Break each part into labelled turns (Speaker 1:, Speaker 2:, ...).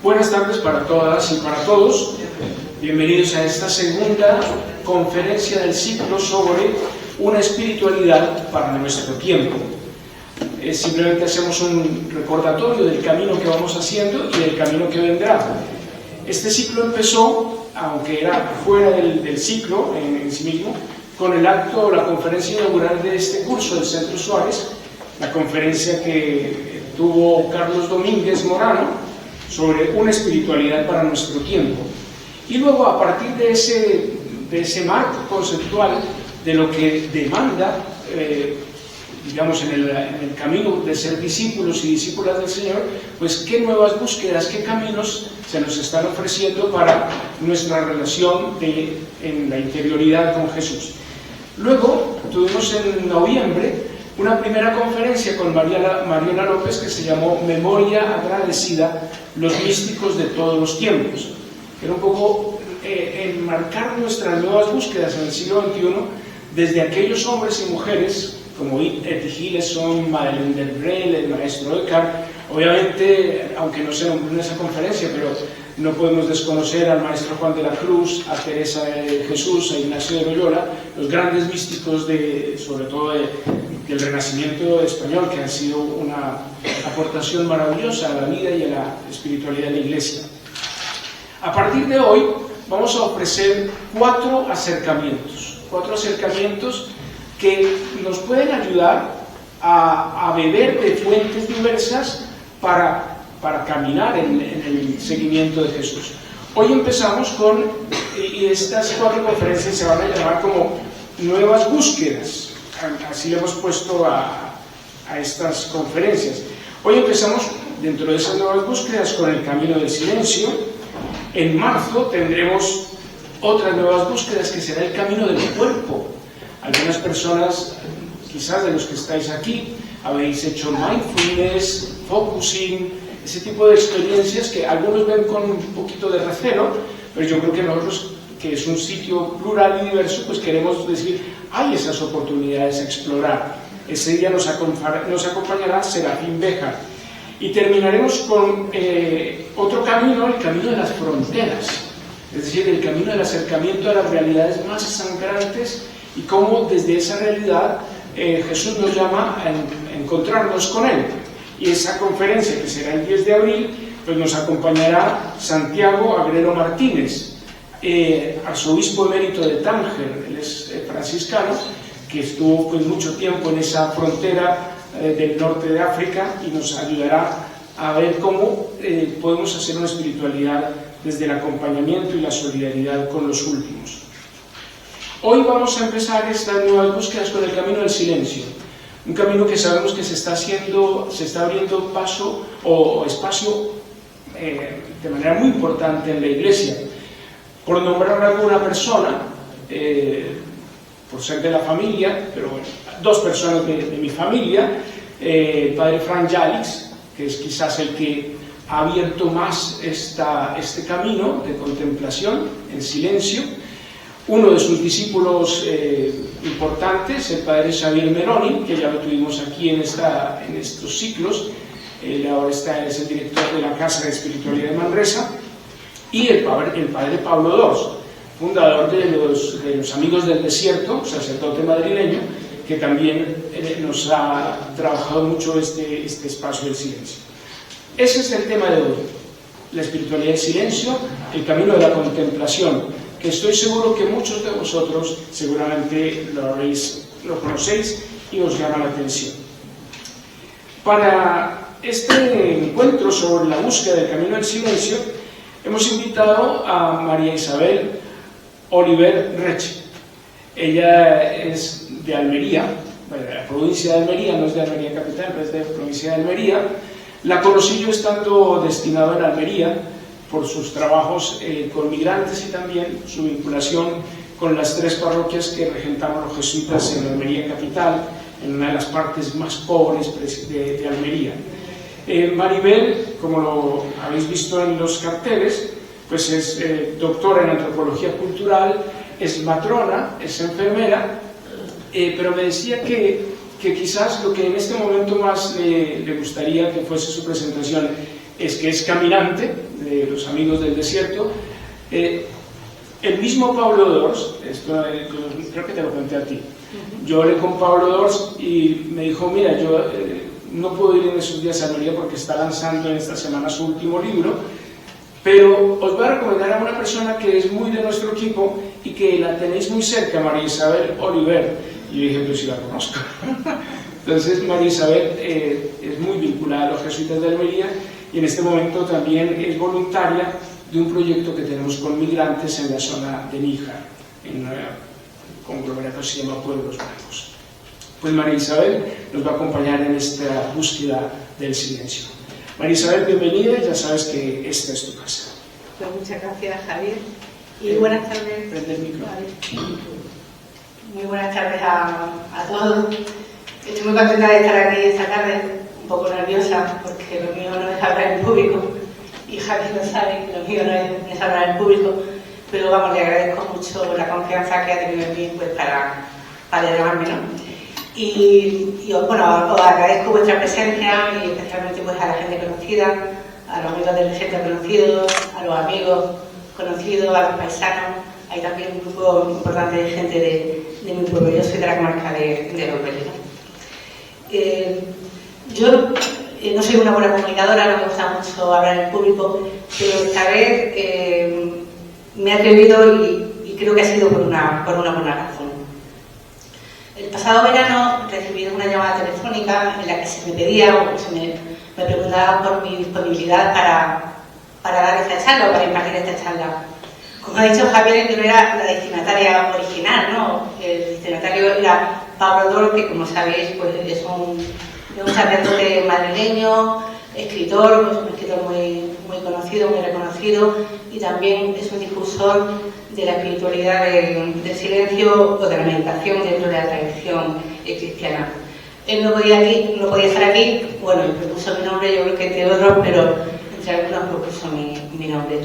Speaker 1: Buenas tardes para todas y para todos. Bienvenidos a esta segunda conferencia del ciclo sobre una espiritualidad para nuestro tiempo. Simplemente hacemos un recordatorio del camino que vamos haciendo y del camino que vendrá. Este ciclo empezó, aunque era fuera del ciclo en sí mismo, con el acto o la conferencia inaugural de este curso del Centro Suárez, la conferencia que tuvo Carlos Domínguez Morano sobre una espiritualidad para nuestro tiempo. Y luego, a partir de ese marco conceptual de lo que demanda, digamos, en el camino de ser discípulos y discípulas del Señor, pues qué nuevas búsquedas, qué caminos se nos están ofreciendo para nuestra relación en la interioridad con Jesús. Luego tuvimos en noviembre una primera conferencia con Mariana López que se llamó Memoria Agradecida, los místicos de todos los tiempos. Era un poco enmarcar nuestras nuevas búsquedas en el siglo XXI desde aquellos hombres y mujeres como Etty Hillesum, Madeleine Delbrel, el maestro Eckhart. Obviamente, aunque no se nombró en esa conferencia, pero no podemos desconocer al maestro Juan de la Cruz, a Teresa de Jesús, a Ignacio de Loyola, los grandes místicos sobre todo del Renacimiento español, que han sido una aportación maravillosa a la vida y a la espiritualidad de la Iglesia. A partir de hoy vamos a ofrecer cuatro acercamientos que nos pueden ayudar a beber de fuentes diversas para caminar en el seguimiento de Jesús. Hoy empezamos y estas cuatro conferencias se van a llamar como nuevas búsquedas, así le hemos puesto a estas conferencias. Hoy empezamos dentro de esas nuevas búsquedas con el camino del silencio. En marzo tendremos otras nuevas búsquedas que será el camino del cuerpo. Algunas personas, quizás de los que estáis aquí, habéis hecho mindfulness, focusing, ese tipo de experiencias que algunos ven con un poquito de recelo, pero yo creo que nosotros, que es un sitio plural y diverso, pues queremos decir, hay esas oportunidades a explorar. Ese día nos acompañará Serafín Béjar. Y terminaremos con otro camino, el camino de las fronteras, es decir, el camino del acercamiento a las realidades más sangrantes y cómo desde esa realidad Jesús nos llama a encontrarnos con Él. Y esa conferencia, que será el 10 de abril, pues nos acompañará Santiago Agrelo Martínez, arzobispo emérito de Tánger. Él es franciscano, que estuvo pues mucho tiempo en esa frontera del norte de África, y nos ayudará a ver cómo podemos hacer una espiritualidad desde el acompañamiento y la solidaridad con los últimos. Hoy vamos a empezar estas nuevas búsquedas con el camino del silencio, un camino que sabemos que se está abriendo paso o espacio de manera muy importante en la Iglesia. Por nombrar alguna persona, por ser de la familia, pero bueno, dos personas de mi familia, el padre Frank Jalix, que es quizás el que ha abierto más este camino de contemplación en silencio. Uno de sus discípulos importantes, el padre Xavier Meroni, que ya lo tuvimos aquí en estos ciclos. Él ahora es el director de la Casa de Espiritualidad de Manresa. Y el padre Pablo II, fundador de los Amigos del Desierto, sacerdote madrileño, que también nos ha trabajado mucho este espacio del silencio. Ese es el tema de hoy, la espiritualidad del silencio, el camino de la contemplación, que estoy seguro que muchos de vosotros seguramente lo conocéis y os llama la atención. Para este encuentro sobre la búsqueda del camino del silencio, hemos invitado a María Isabel Oliver Reche. Ella es de Almería, de la provincia de Almería, no es de Almería capital, pero es de la provincia de Almería. La conocí yo estando destinado en Almería por sus trabajos con migrantes y también su vinculación con las tres parroquias que regentamos los jesuitas en Almería capital, en una de las partes más pobres de Almería. Maribel, como lo habéis visto en los carteles, pues es doctora en antropología cultural, es matrona, es enfermera, pero me decía que quizás lo que en este momento más le gustaría que fuese su presentación es que es caminante, de los Amigos del Desierto. El mismo Pablo Dors, esto creo que te lo conté a ti, yo hablé con Pablo Dors y me dijo, mira, yo no puedo ir en esos días a Almería porque está lanzando en esta semana su último libro, pero os voy a recomendar a una persona que es muy de nuestro equipo y que la tenéis muy cerca, María Isabel Oliver. Y yo dije, pues sí la conozco. Entonces María Isabel es muy vinculada a los jesuitas de Almería y en este momento también es voluntaria de un proyecto que tenemos con migrantes en la zona de Níjar, en un conglomerado que se llama Pueblos Blancos. Pues María Isabel nos va a acompañar en esta búsqueda del silencio. María Isabel, bienvenida, ya sabes que esta es tu casa.
Speaker 2: Pues muchas gracias, Javier, y buenas tardes.
Speaker 1: Prende el micro.
Speaker 2: Muy buenas tardes a todos. Estoy muy contenta de estar aquí esta tarde, un poco nerviosa, porque lo mío no es hablar en público, y Javier lo sabe, que lo mío no es hablar en público, pero vamos, le agradezco mucho la confianza que ha tenido en mí pues, para llamarme, ¿no? Y bueno, os agradezco vuestra presencia y especialmente pues, a la gente conocida, a los amigos del desierto conocidos, a los amigos conocidos, a los paisanos. Hay también un grupo importante de gente de mi pueblo. Yo soy de la comarca de Los Vélez. Yo no soy una buena comunicadora, no me gusta mucho hablar en público, pero esta vez me he atrevido y creo que ha sido por una buena razón. El pasado verano recibí una llamada telefónica en la que se me pedía o se me preguntaba por mi disponibilidad para dar esta charla o para impartir esta charla. Como ha dicho Javier, yo no era la destinataria original, ¿no? El destinatario era Pablo Dors, que como sabéis pues es un sacerdote madrileño, escritor, pues un escritor muy conocido, muy reconocido, y también es un difusor de la espiritualidad del silencio o de la meditación dentro de la tradición cristiana. Él no podía estar aquí, bueno, él propuso mi nombre, yo creo que entre otros, pero entre algunos propuso mi nombre.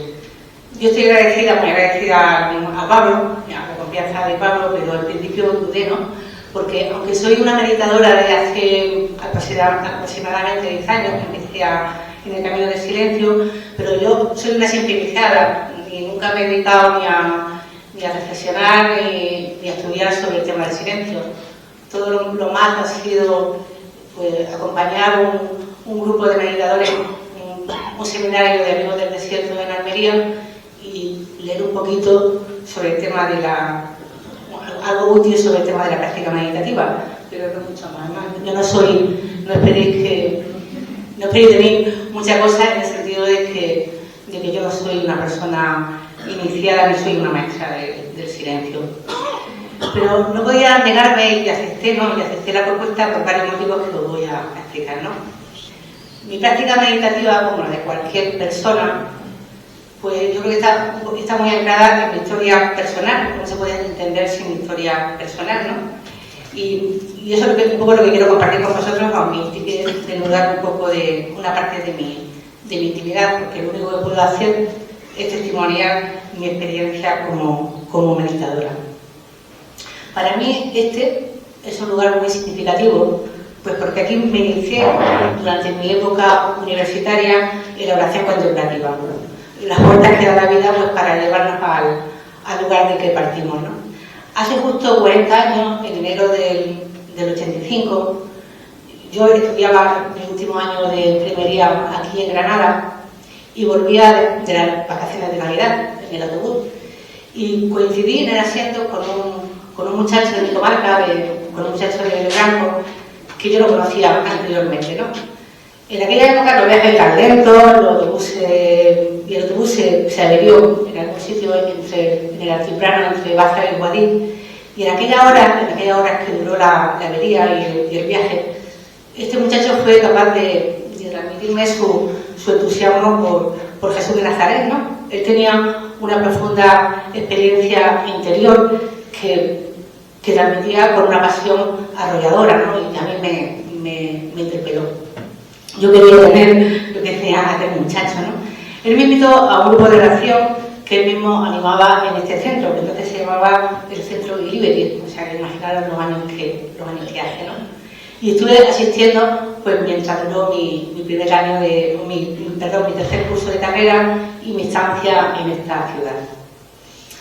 Speaker 2: Yo estoy muy agradecida a Pablo, a la confianza de Pablo, pero al principio dudé, ¿no? Porque aunque soy una meditadora de hace aproximadamente 10 años, empecé en el camino del silencio, pero yo soy una simple iniciada y nunca me he dedicado ni a reflexionar ni a estudiar sobre el tema del silencio. Todo lo más ha sido pues, acompañar un grupo de meditadores, un seminario de Amigos del Desierto en Almería y leer un poquito sobre el tema de algo útil sobre el tema de la práctica meditativa, pero no mucho más. Yo no esperéis de mí muchas cosas en el sentido de que yo no soy una persona iniciada ni soy una maestra del silencio. Pero no podía negarme y acepté la propuesta por varios motivos que os voy a explicar, ¿no? Mi práctica meditativa, como la de cualquier persona, pues yo creo que está muy anclada en mi historia personal, no se puede entender sin mi historia personal, ¿no? Y eso es un poco lo que quiero compartir con vosotros, aunque implique desnudar un poco de una parte de mi intimidad, porque lo único que puedo hacer es testimoniar mi experiencia como meditadora. Para mí este es un lugar muy significativo, pues porque aquí me inicié durante mi época universitaria en la oración contemplativa. Las puertas que da la vida pues, para llevarnos al lugar del que partimos, ¿no? Hace justo 40 años, en enero del 85, yo estudiaba mi último año de enfermería aquí en Granada y volvía de las vacaciones de Navidad en el autobús y coincidí en el asiento con un muchacho de mi comarca, con un muchacho de Blanco, que yo no conocía anteriormente, ¿no? En aquella época los viajes eran lentos, el autobús se averió en algún sitio en el altiplano entre Baza y Guadix, y en aquella hora que duró la avería y el viaje, este muchacho fue capaz de transmitirme su entusiasmo por Jesús de Nazaret, ¿no? Él tenía una profunda experiencia interior que transmitía con una pasión arrolladora, ¿no? Y a mí me interpeló. Yo quería tener lo que tenía aquel muchacho, ¿no? Él me invitó a un grupo de oración que él mismo animaba en este centro, que entonces se llamaba el Centro Liberty, o sea, que imaginaros los años que hace, ¿no? Y estuve asistiendo pues mientras duró mi primer año mi tercer curso de carrera y mi estancia en esta ciudad.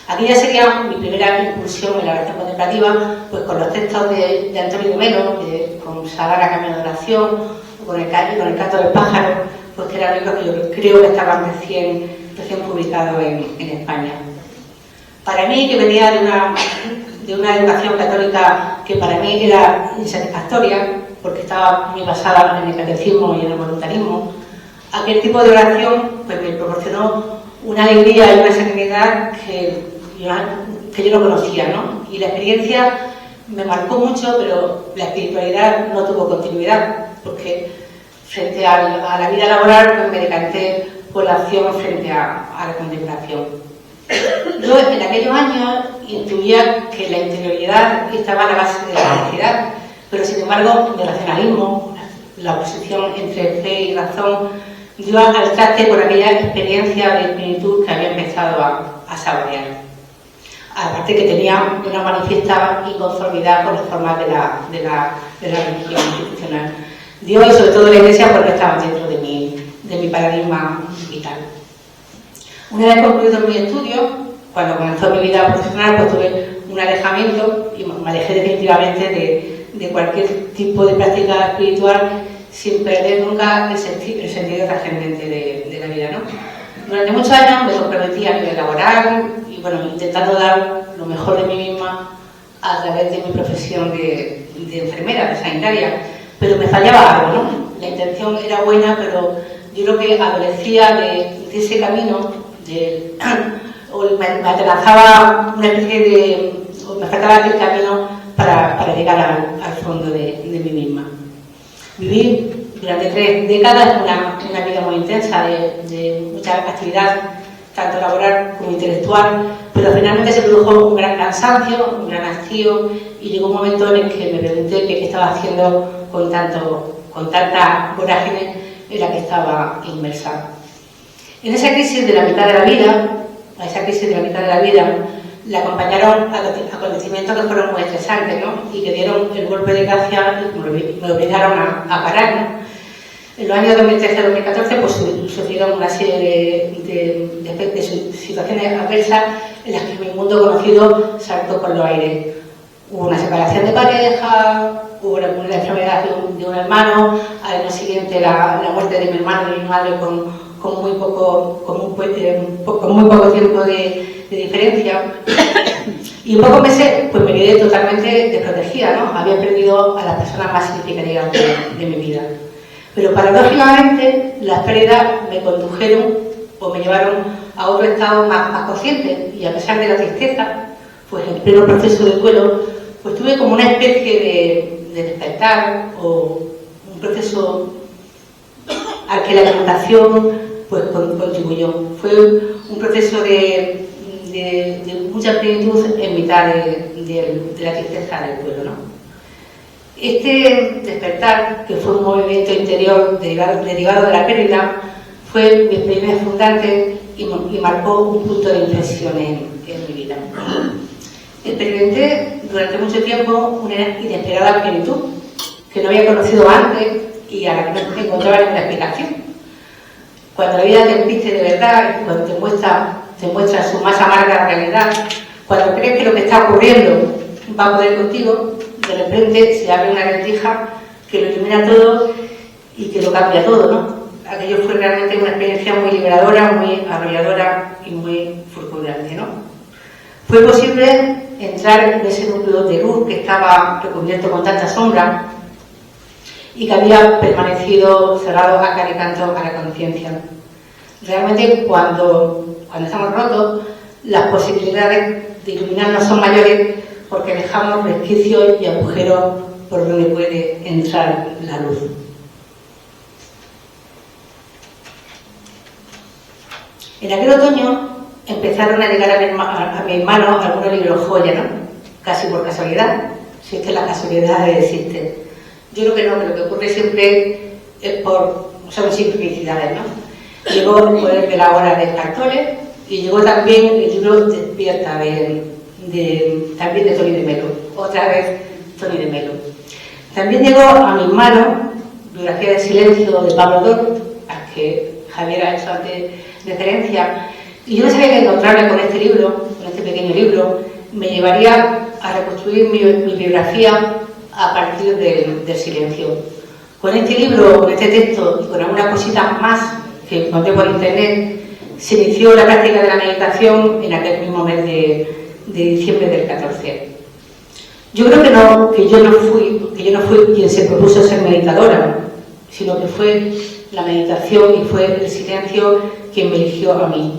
Speaker 2: Aquí ya sería mi primera incursión en la oración contemplativa, pues con los textos de Antonio de Melo, con Sagara Camino de Oración, o con el canto del pájaro, pues que eran libros que yo creo que estaban recién publicados en España. Para mí, que venía de una educación católica que para mí era insatisfactoria, porque estaba muy basada en el catecismo y en el voluntarismo, aquel tipo de oración pues me proporcionó una alegría y una serenidad que yo no conocía, ¿no? Y la experiencia me marcó mucho, pero la espiritualidad no tuvo continuidad, porque frente a la vida laboral pues me decanté por la acción frente a la contemplación. Yo en aquellos años intuía que la interioridad estaba a la base de la felicidad, pero sin embargo el racionalismo, la oposición entre fe y razón, dio al traste por aquella experiencia de plenitud que había empezado a saborear. Aparte que tenía una manifiesta inconformidad con las formas de la religión institucional. Dios y sobre todo la Iglesia porque estaban dentro de mi paradigma vital. Una vez concluido mi estudio, cuando comenzó mi vida profesional, pues tuve un alejamiento y me alejé definitivamente de cualquier tipo de práctica espiritual sin perder nunca el sentido trascendente de la vida, ¿no? Durante muchos años me comprometí a nivel laboral y bueno, intentando dar lo mejor de mí misma a través de mi profesión de enfermera, de sanitaria, pero me fallaba algo, ¿no? La intención era buena, pero yo creo que adolecía de ese camino, o me atrasaba una especie o me faltaba aquel camino para llegar al fondo de mí misma. Viví durante 3 décadas una vida muy intensa de mucha actividad, tanto laboral como intelectual, pero finalmente se produjo un gran cansancio, un gran hastío, y llegó un momento en el que me pregunté qué estaba haciendo con tanta vorágine en la que estaba inmersa. En esa crisis de la mitad de la vida, le acompañaron acontecimientos que fueron muy estresantes, ¿no? Y que dieron el golpe de gracia y me obligaron a parar, ¿no? En los años 2013-2014 pues sucedieron una serie de situaciones adversas en las que mi mundo conocido saltó por los aires. Hubo una separación de pareja, hubo una enfermedad de un hermano, al año siguiente la muerte de mi hermano y mi madre con muy poco tiempo de diferencia. Y en pocos meses pues me quedé totalmente desprotegida, ¿no? Había perdido a las personas más significativas de mi vida. Pero paradójicamente las pérdidas me condujeron o me llevaron a otro estado más consciente, y a pesar de la tristeza, pues en pleno proceso de duelo, pues tuve como una especie de despertar o un proceso al que la meditación pues contribuyó. Fue un proceso de mucha plenitud en mitad de la tristeza del duelo, ¿no? Este despertar, que fue un movimiento interior derivado de la pérdida, fue mi experiencia fundante y marcó un punto de inflexión en mi vida. Experimenté durante mucho tiempo una inesperada plenitud que no había conocido antes y a la que no encontraba ninguna explicación. Cuando la vida te embiste de verdad, cuando te muestra su más amarga realidad, cuando crees que lo que está ocurriendo va a poder contigo, de repente se abre una rendija que lo ilumina todo y que lo cambia todo, ¿no? Aquello fue realmente una experiencia muy liberadora, muy arrolladora y muy fulgurante, ¿no? Fue posible entrar en ese núcleo de luz que estaba recubierto con tanta sombra y que había permanecido cerrado a cara y canto a la conciencia. Realmente cuando estamos rotos, las posibilidades de iluminarnos son mayores porque dejamos resquicios y agujeros por donde puede entrar la luz. En aquel otoño empezaron a llegar a mis manos algunos libros joya, ¿no? Casi por casualidad, si es que las casualidades existen. Yo creo que no, que lo que ocurre siempre es son sincronicidades, ¿no? Llegó el poder de la hora de Cartoles y llegó también el libro Despierta también de Tony de Melo, otra vez Tony de Melo. También llegó a mis manos biografía del silencio de Pablo Dor, al que Javier ha hecho antes referencia, y yo no sabía que encontrarme con este libro, con este pequeño libro, me llevaría a reconstruir mi biografía a partir del silencio. Con este libro, con este texto y con algunas cositas más que encontré por internet, se inició la práctica de la meditación en aquel mismo mes de diciembre del 14. Yo creo que yo no fui quien se propuso ser meditadora, sino que fue la meditación y fue el silencio quien me eligió a mí.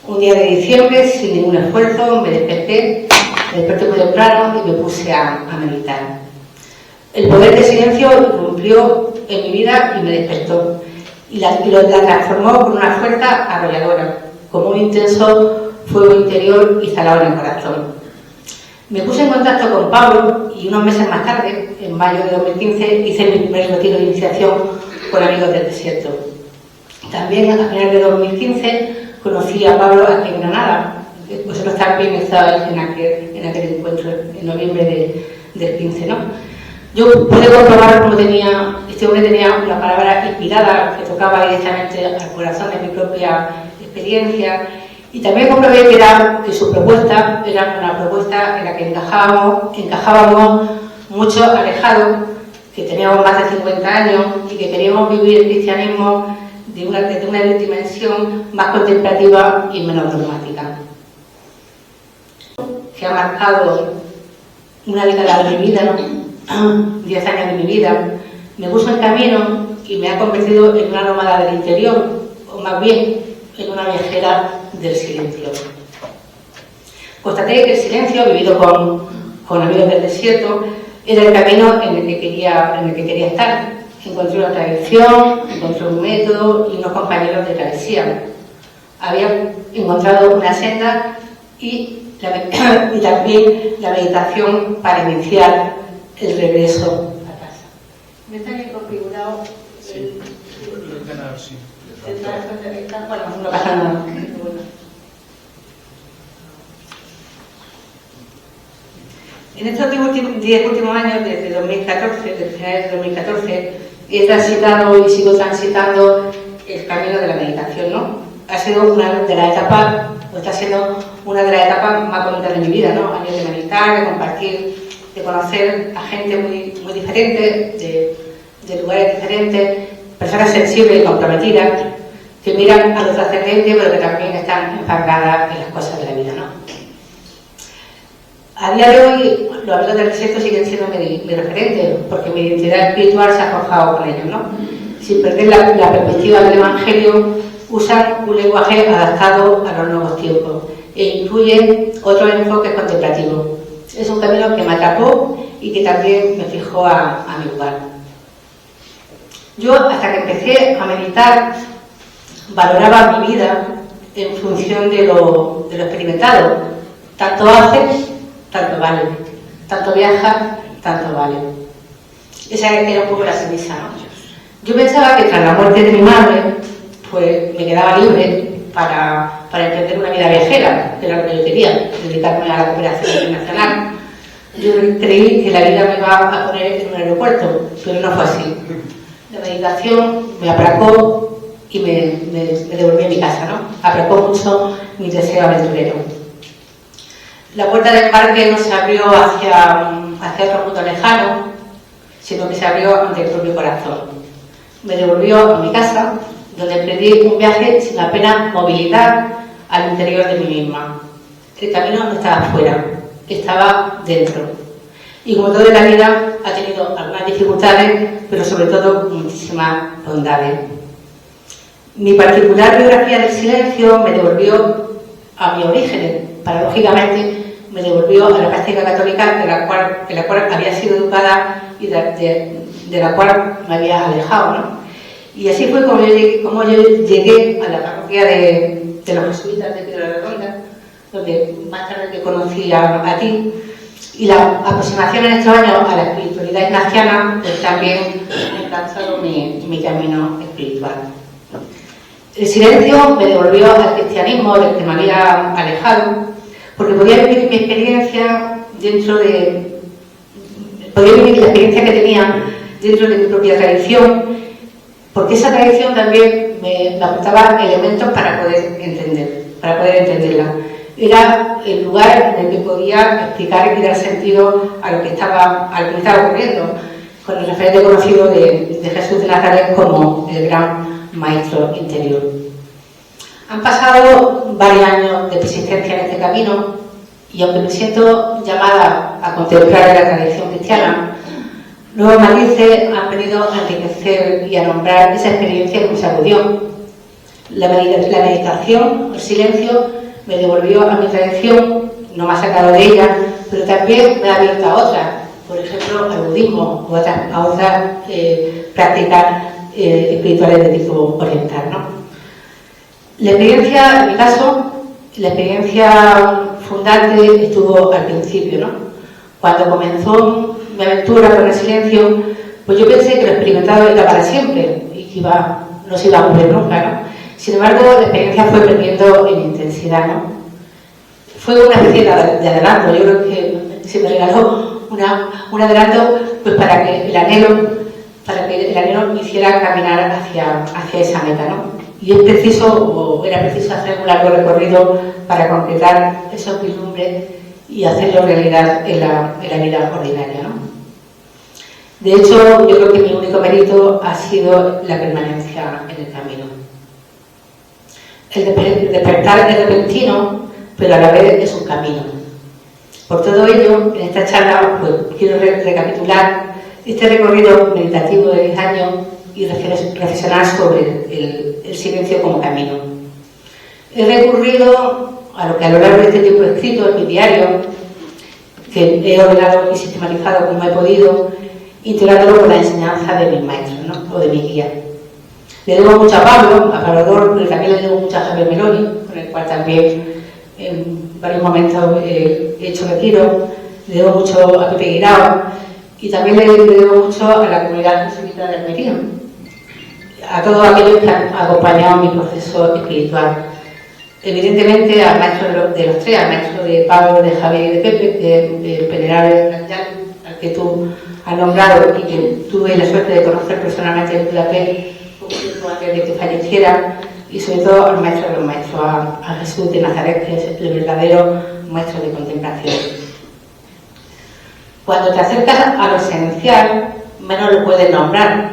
Speaker 2: Un día de diciembre, sin ningún esfuerzo, me desperté muy temprano y me puse a meditar. El poder del silencio irrumpió en mi vida y me despertó. Y la transformó con una fuerza arrolladora, como un intenso fuego interior instalado en el corazón. Me puse en contacto con Pablo y unos meses más tarde, en mayo de 2015, hice mi primer retiro de iniciación con Amigos del Desierto. También a finales de 2015 conocí a Pablo aquí en Granada. Vosotros también estabais en aquel encuentro en noviembre del 15, ¿no? Yo pude comprobar cómo este hombre tenía una palabra inspirada que tocaba directamente al corazón de mi propia experiencia, y también comprobé que su propuesta era una propuesta en la que encajábamos muchos alejados, que teníamos más de 50 años y que queríamos vivir el cristianismo desde una dimensión más contemplativa y menos dogmática. Que ha marcado una década de mi vida, ¿no? 10 años de mi vida, me puso en camino y me ha convertido en una nómada del interior, o más bien en una viajera del silencio. Constaté que el silencio, vivido con Amigos del Desierto, era el camino en el que quería estar. Encontré una tradición, encontré un método y unos compañeros de travesía. Había encontrado una senda y también la meditación para iniciar el regreso a casa. ¿Me está bien configurado?
Speaker 1: Sí, el ordenador, sí.
Speaker 2: Bueno, no pasa nada. En estos 10 últimos años, desde 2014, desde finales de 2014, he transitado y sigo transitando el camino de la meditación, ¿no? Ha sido una de las etapas, o está siendo una de las etapas más bonitas de mi vida, ¿no? Años de meditar, de compartir, de conocer a gente muy diferente, de lugares diferentes, personas sensibles y comprometidas, que miran a lo trascendente, pero que también están enfangadas en las cosas de la vida, ¿no? A día de hoy, los Amigos del Desierto siguen siendo mi referente, porque mi identidad espiritual se ha forjado con ellos, ¿no? Sin perder la perspectiva del Evangelio, usan un lenguaje adaptado a los nuevos tiempos e incluyen otros enfoques contemplativos. Es un camino que me atrapó y que también me fijó a mi lugar. Yo, hasta que empecé a meditar, valoraba mi vida en función de lo experimentado. Tanto haces, tanto vale. Tanto viajas, tanto vale. Esa era un poco la premisa, ¿no? Yo pensaba que tras la muerte de mi madre, pues me quedaba libre para emprender una vida viajera, que era lo que yo quería, dedicarme a la cooperación internacional. Yo creí que la vida me iba a poner en un aeropuerto, pero no fue así. La meditación me aplacó y me devolví a mi casa, ¿no? Aplacó mucho mi deseo aventurero. La puerta del embarque no se abrió hacia otro mundo lejano, sino que se abrió ante el propio corazón. Me devolvió a mi casa, donde emprendí un viaje sin apenas movilidad al interior de mí misma. El camino no estaba fuera, estaba dentro. Y como todo en la vida, ha tenido algunas dificultades, pero sobre todo muchísimas bondades. Mi particular biografía del silencio me devolvió a mi origen. Paradójicamente, me devolvió a la práctica católica en la cual había sido educada y de la cual me había alejado, ¿no? Y así fue como yo llegué a la parroquia de los jesuitas de Piedra Redonda, donde más tarde te conocí a ti, y la aproximación en estos años a la espiritualidad ignaciana pues también ha ensanchado mi camino espiritual. El silencio me devolvió al cristianismo del que me había alejado, porque podía vivir mi experiencia podía vivir la experiencia que tenía dentro de mi propia tradición, porque esa tradición también me aportaba elementos para poder entenderla. Era el lugar en el que podía explicar y dar sentido a lo que me estaba ocurriendo, con el referente conocido de Jesús de Nazaret como el gran maestro interior. Han pasado varios años de persistencia en este camino y aunque me siento llamada a contemplar la tradición cristiana, nuevos matices han venido a enriquecer y a nombrar esa experiencia que me sacudió. La meditación, el silencio, me devolvió a mi tradición, no me ha sacado de ella, pero también me ha abierto a otras, por ejemplo al budismo o a otras prácticas espirituales de tipo oriental, ¿no? La experiencia, en mi caso, la experiencia fundante estuvo al principio, ¿no? Cuando comenzó mi aventura con el silencio, pues yo pensé que lo experimentado era para siempre y que no se iba a cumplir nunca, ¿no? Sin embargo, la experiencia fue perdiendo en intensidad, ¿no? Fue una especie de adelanto. Yo creo que se me regaló un adelanto pues para que el anhelo me hiciera caminar hacia esa meta, ¿no? Y era preciso hacer un largo recorrido para concretar esos vislumbres y hacerlo realidad en la vida ordinaria, ¿no? De hecho, yo creo que mi único mérito ha sido la permanencia en el camino. El despertar es repentino, pero a la vez es un camino. Por todo ello, en esta charla pues, quiero recapitular este recorrido meditativo de 10 años y reflexionar sobre el silencio como camino. He recurrido a lo que a lo largo de este tiempo he escrito en mi diario, que he ordenado y sistematizado como he podido, integrándolo con la enseñanza de mis maestros, ¿no? O de mi guía. Le debo mucho a Pablo Dor, pero también le debo mucho a Javier Meloni, con el cual también en varios momentos he hecho retiro. Le debo mucho a Pepe Guirao y también le debo mucho a la comunidad jesuita de Almería, a todos aquellos que han acompañado mi proceso espiritual. Evidentemente al maestro de los tres, al maestro de Pablo, de Javier y de Pepe, de Peneral, al que tú has nombrado y que tuve la suerte de conocer personalmente en Budapest antes de que falleciera, y sobre todo al maestro de los maestros, a Jesús de Nazaret, que es el verdadero maestro de contemplación. Cuando te acercas a lo esencial, menos lo puedes nombrar.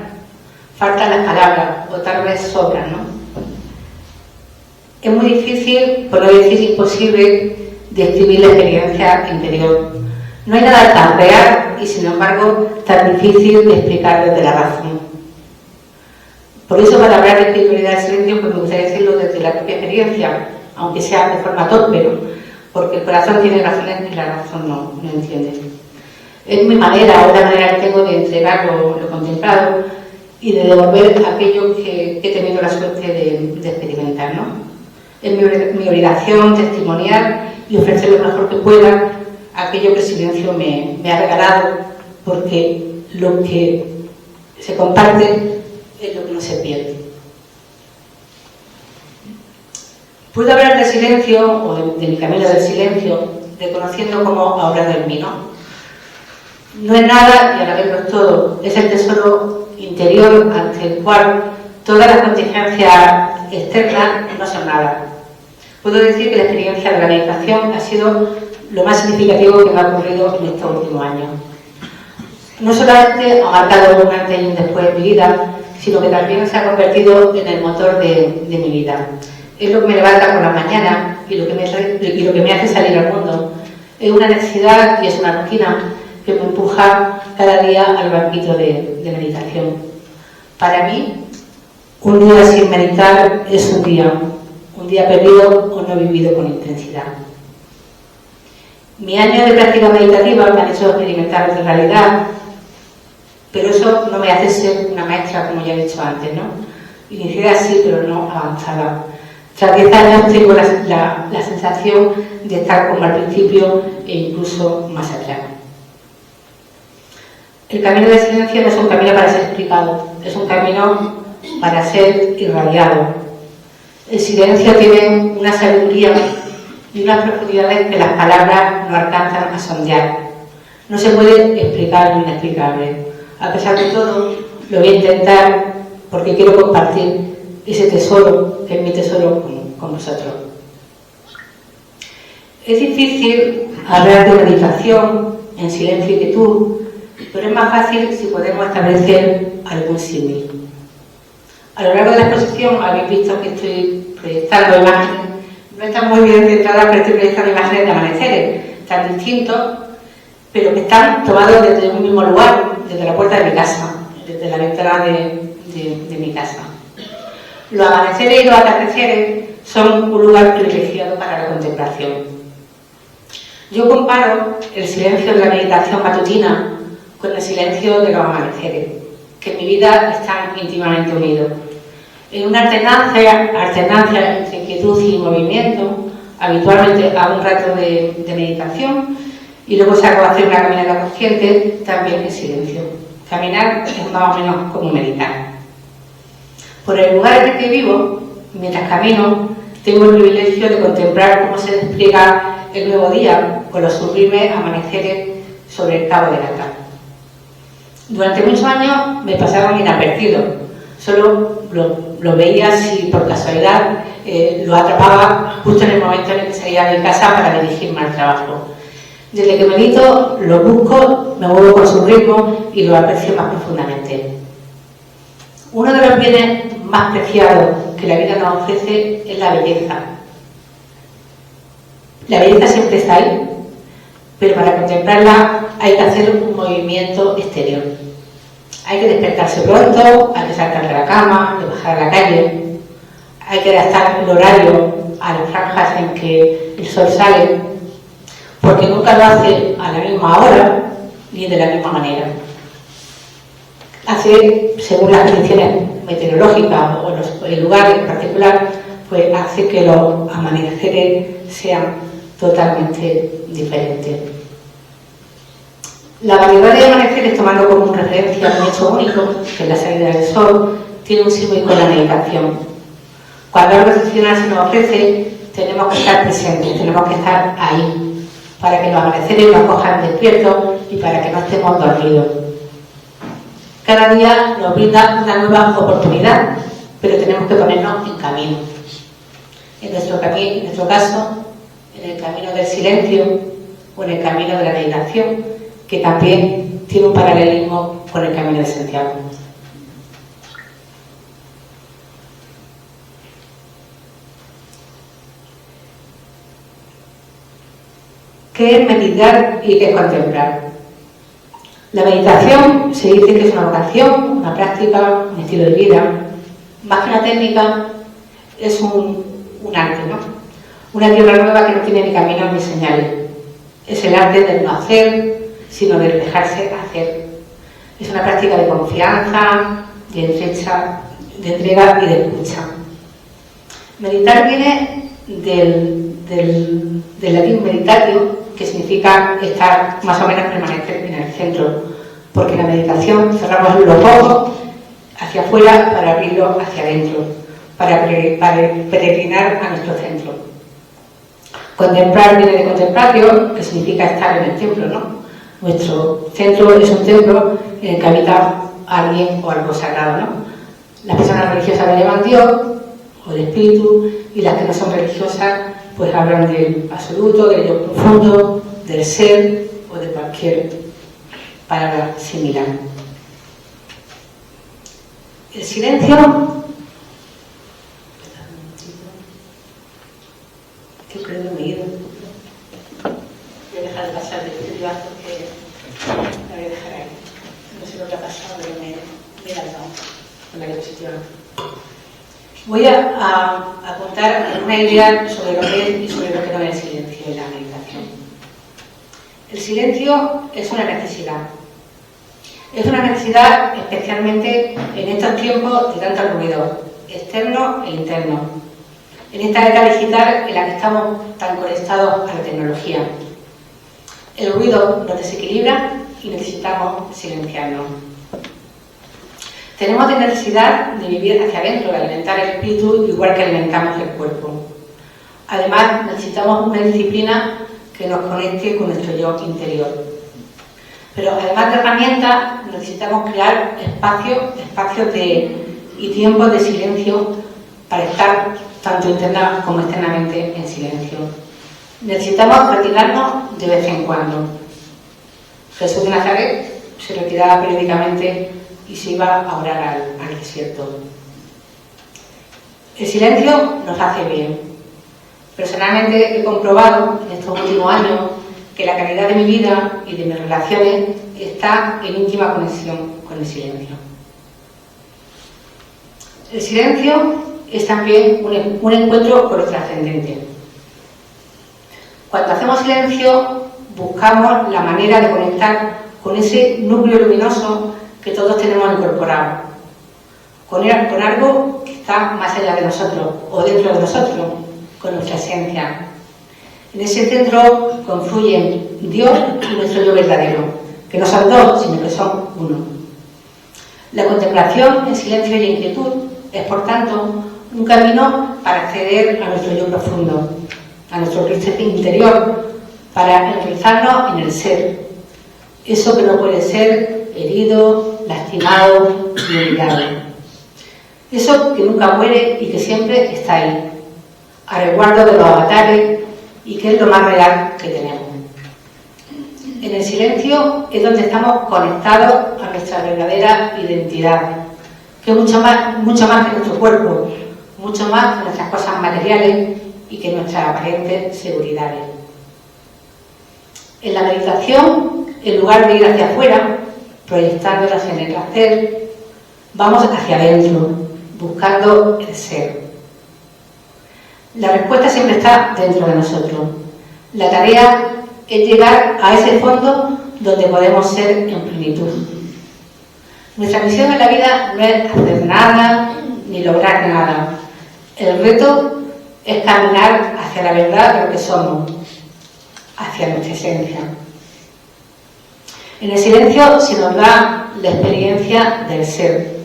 Speaker 2: Faltan las palabras, o tal vez sobran, ¿no? Es muy difícil, por no decir imposible, describir la experiencia interior. No hay nada tan real y, sin embargo, tan difícil de explicar desde la razón. Por eso, para hablar de espiritualidad del silencio, pues me gustaría decirlo desde la propia experiencia, aunque sea de forma torpe, ¿no? Porque el corazón tiene razones que la razón no entiende. Es mi manera, o la manera que tengo de entregar lo contemplado y de devolver aquello que he tenido la suerte de experimentar, ¿no? Es mi obligación testimoniar y ofrecer lo mejor que pueda aquello que el silencio me ha regalado, porque lo que se comparte es lo que no se pierde. Puedo hablar del silencio, o de mi camino del silencio, reconociendo como ha obrado en mí, ¿no? No es nada y a la vez no es todo. Es el tesoro interior ante el cual todas las contingencias externas no son nada. Puedo decir que la experiencia de la meditación ha sido lo más significativo que me ha ocurrido en estos últimos años. No solamente ha marcado un antes y un después en mi vida, sino que también se ha convertido en el motor de mi vida. Es lo que me levanta por la mañana y lo que me hace salir al mundo. Es una necesidad y es una rutina que me empuja cada día al banquito de meditación. Para mí, un día sin meditar es un día perdido o no vivido con intensidad. Mi año de práctica meditativa me han hecho experimentar otra realidad, pero eso no me hace ser una maestra, como ya he dicho antes, ¿no? Iniciada así, pero no avanzada. Tras 10 años tengo la sensación de estar como al principio e incluso más allá. El camino del silencio no es un camino para ser explicado, es un camino para ser irradiado. El silencio tiene una sabiduría y unas profundidades que las palabras no alcanzan a sondear. No se puede explicar lo inexplicable. A pesar de todo, lo voy a intentar porque quiero compartir ese tesoro, que es mi tesoro, con vosotros. Es difícil hablar de meditación en silencio y quietud, pero es más fácil si podemos establecer algún símil. A lo largo de la exposición habéis visto que estoy proyectando imágenes, no están muy bien centradas, pero estoy proyectando imágenes de amaneceres tan distintos, pero que están tomados desde un mismo lugar, desde la puerta de mi casa, desde la ventana de mi casa. Los amaneceres y los atardeceres son un lugar privilegiado para la contemplación. Yo comparo el silencio de la meditación matutina con el silencio de los amaneceres, que en mi vida están íntimamente unidos. En una alternancia entre inquietud y movimiento, habitualmente hago un rato de meditación y luego salgo a hacer una caminata consciente, también en silencio. Caminar es más o menos como meditar. Por el lugar en el que vivo, mientras camino, tengo el privilegio de contemplar cómo se despliega el nuevo día con los sublimes amaneceres sobre el Cabo de Gata. Durante muchos años me pasaban inadvertidos, solo lo veía si por casualidad lo atrapaba justo en el momento en el que salía de mi casa para dirigirme al trabajo. Desde que medito, lo busco, me muevo con su ritmo y lo aprecio más profundamente. Uno de los bienes más preciados que la vida nos ofrece es la belleza. La belleza siempre está ahí, pero para contemplarla hay que hacer un movimiento exterior. Hay que despertarse pronto, hay que saltar de la cama, de bajar a la calle, hay que adaptar el horario a las franjas en que el sol sale, porque nunca lo hace a la misma hora ni de la misma manera. Hace, según las condiciones meteorológicas o el lugar en particular, pues hace que los amaneceres sean totalmente diferentes. La variedad de amaneceres, tomando como referencia un hecho único, que es la salida del sol, tiene un símbolo con la meditación. Cuando algo excepcional se nos ofrece, tenemos que estar presentes, tenemos que estar ahí, para que los amaneceres nos cojan despiertos y para que no estemos dormidos. Cada día nos brinda una nueva oportunidad, pero tenemos que ponernos en camino. En nuestro caso, en el camino del silencio o en el camino de la meditación, que también tiene un paralelismo con el camino de Santiago. ¿Qué es meditar y qué es contemplar? La meditación se dice que es una vocación, una práctica, un estilo de vida. Más que una técnica, es un arte, ¿no? Una tierra nueva que no tiene ni caminos ni señales. Es el arte del no hacer, sino de dejarse hacer. Es una práctica de confianza, de entrega y de escucha. Meditar viene del latín meditatio, que significa estar más o menos permanente en el centro, porque en la meditación cerramos los ojos hacia afuera para abrirlos hacia adentro, para peregrinar a nuestro centro. Contemplar viene de contemplatio, que significa estar en el templo, ¿no? Nuestro centro es un templo en el que habita alguien o algo sagrado, ¿no? Las personas religiosas lo llaman Dios o el Espíritu, y las que no son religiosas pues hablan del absoluto, del yo profundo, del ser o de cualquier palabra similar. El silencio... ¿Qué creo que me he ido? Voy a dejar de pasar de privado porque la voy a dejar ahí. No sé lo que ha pasado, pero me he dado con la diapositiva. Voy a contar una idea sobre lo que es y sobre lo que no es el silencio y la meditación. El silencio es una necesidad. Es una necesidad especialmente en estos tiempos de tanto ruido, externo e interno. En esta era digital en la que estamos tan conectados a la tecnología. El ruido nos desequilibra y necesitamos silenciarnos. Tenemos la necesidad de vivir hacia adentro, de alimentar el espíritu igual que alimentamos el cuerpo. Además, necesitamos una disciplina que nos conecte con nuestro yo interior. Pero además de herramientas, necesitamos crear espacios y tiempos de silencio para estar tanto interna como externamente en silencio. Necesitamos retirarnos de vez en cuando. Jesús de Nazaret se retiraba periódicamente y se iba a orar al desierto. El silencio nos hace bien. Personalmente he comprobado en estos últimos años que la calidad de mi vida y de mis relaciones está en íntima conexión con el silencio. El silencio es también un encuentro con lo trascendente. Cuando hacemos silencio, buscamos la manera de conectar con ese núcleo luminoso que todos tenemos incorporado, con algo que está más allá de nosotros o dentro de nosotros, con nuestra esencia. En ese centro confluyen Dios y nuestro yo verdadero, que no son dos, sino que son uno. La contemplación en silencio y en quietud es, por tanto, un camino para acceder a nuestro yo profundo, a nuestro Cristo interior, para enraizarnos en el ser, eso que no puede ser herido, lastimado y humillado, eso que nunca muere y que siempre está ahí, a resguardo de los avatares y que es lo más real que tenemos. En el silencio es donde estamos conectados a nuestra verdadera identidad, que es mucho más que nuestro cuerpo, mucho más que nuestras cosas materiales y que nuestras aparentes seguridades. En la meditación, en lugar de ir hacia afuera, proyectándonos en el hacer, vamos hacia adentro, buscando el ser. La respuesta siempre está dentro de nosotros. La tarea es llegar a ese fondo donde podemos ser en plenitud. Nuestra misión en la vida no es hacer nada ni lograr nada. El reto es caminar hacia la verdad de lo que somos, hacia nuestra esencia. En el silencio se nos da la experiencia del ser,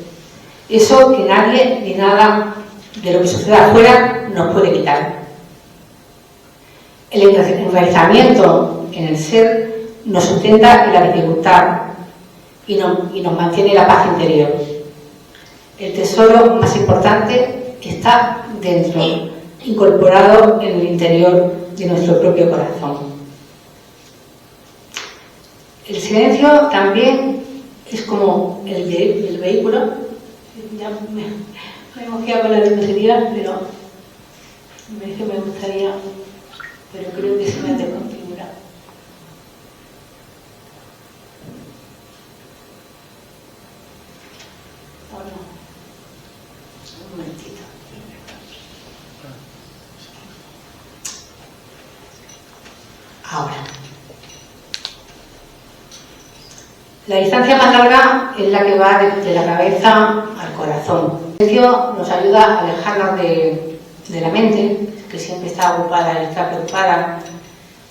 Speaker 2: eso que nadie ni nada de lo que sucede afuera nos puede quitar. El enraizamiento en el ser nos sustenta en la dificultad y nos mantiene la paz interior. El tesoro más importante está dentro, incorporado en el interior de nuestro propio corazón. El silencio también es como el vehículo. Ya me emociona con la luminosidad, pero me gustaría, pero creo que se me ha desconfigurado. ¿O no? Un momentito. Ahora. La distancia más larga es la que va de la cabeza al corazón. El silencio nos ayuda a alejarnos de la mente, que siempre está ocupada y está preocupada,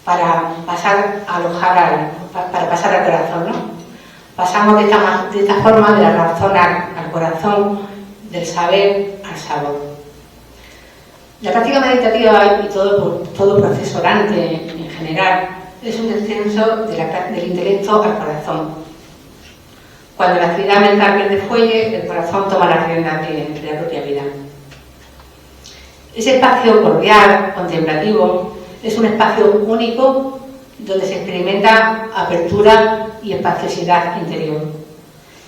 Speaker 2: para pasar a alojar para pasar al corazón, ¿no? Pasamos de esta forma de la razón al corazón, del saber al sabor. La práctica meditativa y todo proceso orante en general es un descenso del intelecto al corazón. Cuando la actividad mental pierde fuelle, el corazón toma las riendas de la propia vida. Ese espacio cordial, contemplativo, es un espacio único donde se experimenta apertura y espaciosidad interior.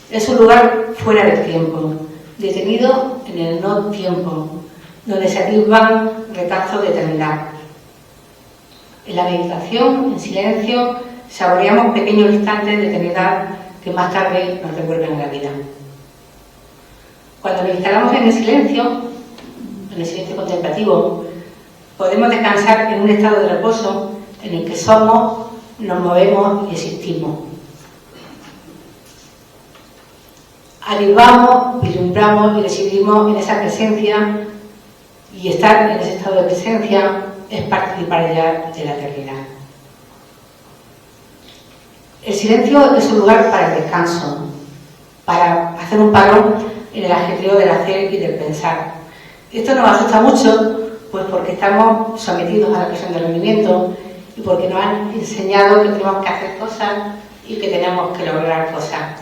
Speaker 2: Es un lugar fuera del tiempo, detenido en el no tiempo, donde se atisban retazos de eternidad. En la meditación, en silencio, saboreamos pequeños instantes de eternidad que más tarde nos devuelven a la vida. Cuando nos instalamos en el silencio contemplativo, podemos descansar en un estado de reposo en el que somos, nos movemos y existimos. Arribamos, vislumbramos y decidimos en esa presencia, y estar en ese estado de presencia es participar ya de la eternidad. El silencio es un lugar para el descanso, para hacer un parón en el ajetreo del hacer y del pensar. Esto nos asusta mucho, pues porque estamos sometidos a la presión del rendimiento y porque nos han enseñado que tenemos que hacer cosas y que tenemos que lograr cosas.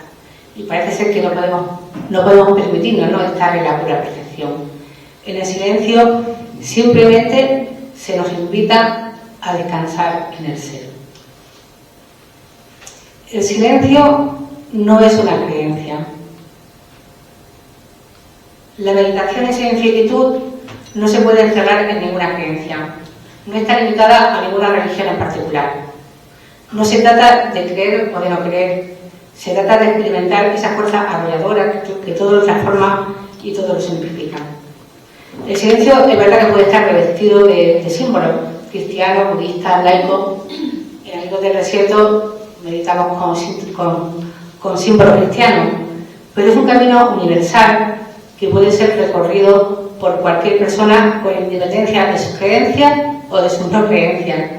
Speaker 2: Y parece ser que no podemos permitirnos, ¿no?, estar en la pura perfección. En el silencio simplemente se nos invita a descansar en el ser. El silencio no es una creencia. La meditación en silencio y quietud no se puede encerrar en ninguna creencia. No está limitada a ninguna religión en particular. No se trata de creer o de no creer. Se trata de experimentar esa fuerza arrolladora que todo lo transforma y todo lo simplifica. El silencio es verdad que puede estar revestido de símbolos cristianos, budistas, laicos. En Amigos del Desierto meditamos con símbolos cristianos, pero es un camino universal que puede ser recorrido por cualquier persona con independencia de sus creencias o de sus no creencias.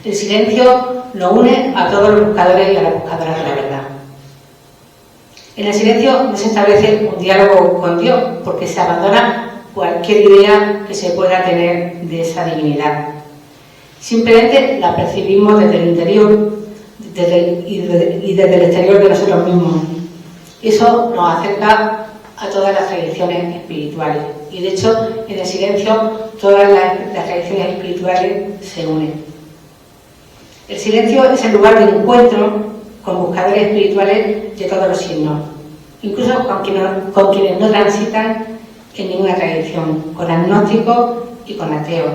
Speaker 2: El silencio nos une a todos los buscadores y a las buscadoras de la verdad. En el silencio no se establece un diálogo con Dios, porque se abandona cualquier idea que se pueda tener de esa divinidad. Simplemente la percibimos desde el interior y desde el exterior de nosotros mismos. Eso nos acerca a todas las tradiciones espirituales. Y de hecho, en el silencio, todas las tradiciones espirituales se unen. El silencio es el lugar de encuentro con buscadores espirituales de todos los signos, incluso con quienes no transitan en ninguna tradición, con agnósticos y con ateos.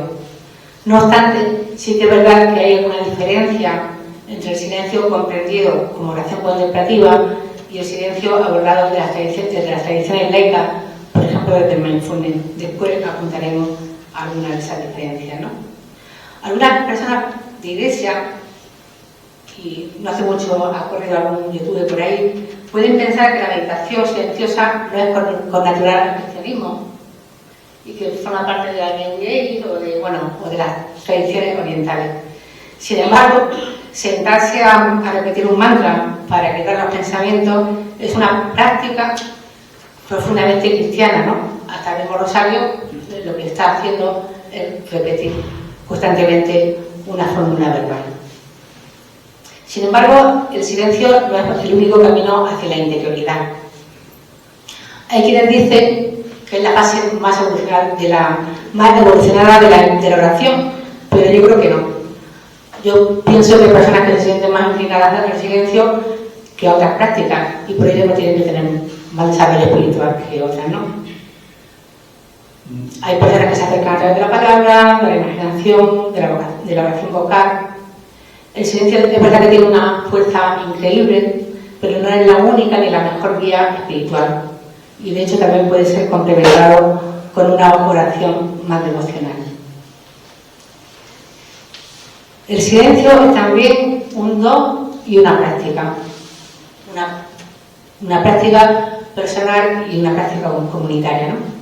Speaker 2: No obstante, sí que es verdad que hay alguna diferencia entre el silencio comprendido como oración contemplativa y el silencio abordado de las tradiciones laicas, por ejemplo, desde el mindfulness. Después apuntaremos a algunas de esas diferencias, ¿no? Algunas personas de iglesia, y no hace mucho ha corrido algún youtuber por ahí, pueden pensar que la meditación silenciosa no es connatural al cristianismo y que forma parte de la New Age o de las tradiciones orientales. Sin embargo, sentarse a repetir un mantra para quitar los pensamientos es una práctica profundamente cristiana, ¿no? Hasta el mismo Rosario lo que está haciendo es repetir constantemente una fórmula verbal. Sin embargo, el silencio no es el único camino hacia la interioridad. Hay quienes dicen que es la fase más evolucionada de la oración, pero yo creo que no. Yo pienso que hay personas que se sienten más inclinadas al silencio que a otras prácticas y por ello no tienen que tener más desarrollo espiritual que otras, ¿no? Hay personas que se acercan a través de la palabra, de la imaginación, de la oración vocal. El silencio es verdad que tiene una fuerza increíble, pero no es la única ni la mejor guía espiritual. Y de hecho también puede ser complementado con una oración más devocional. El silencio es también un don y una práctica. Una práctica personal y una práctica comunitaria, ¿no?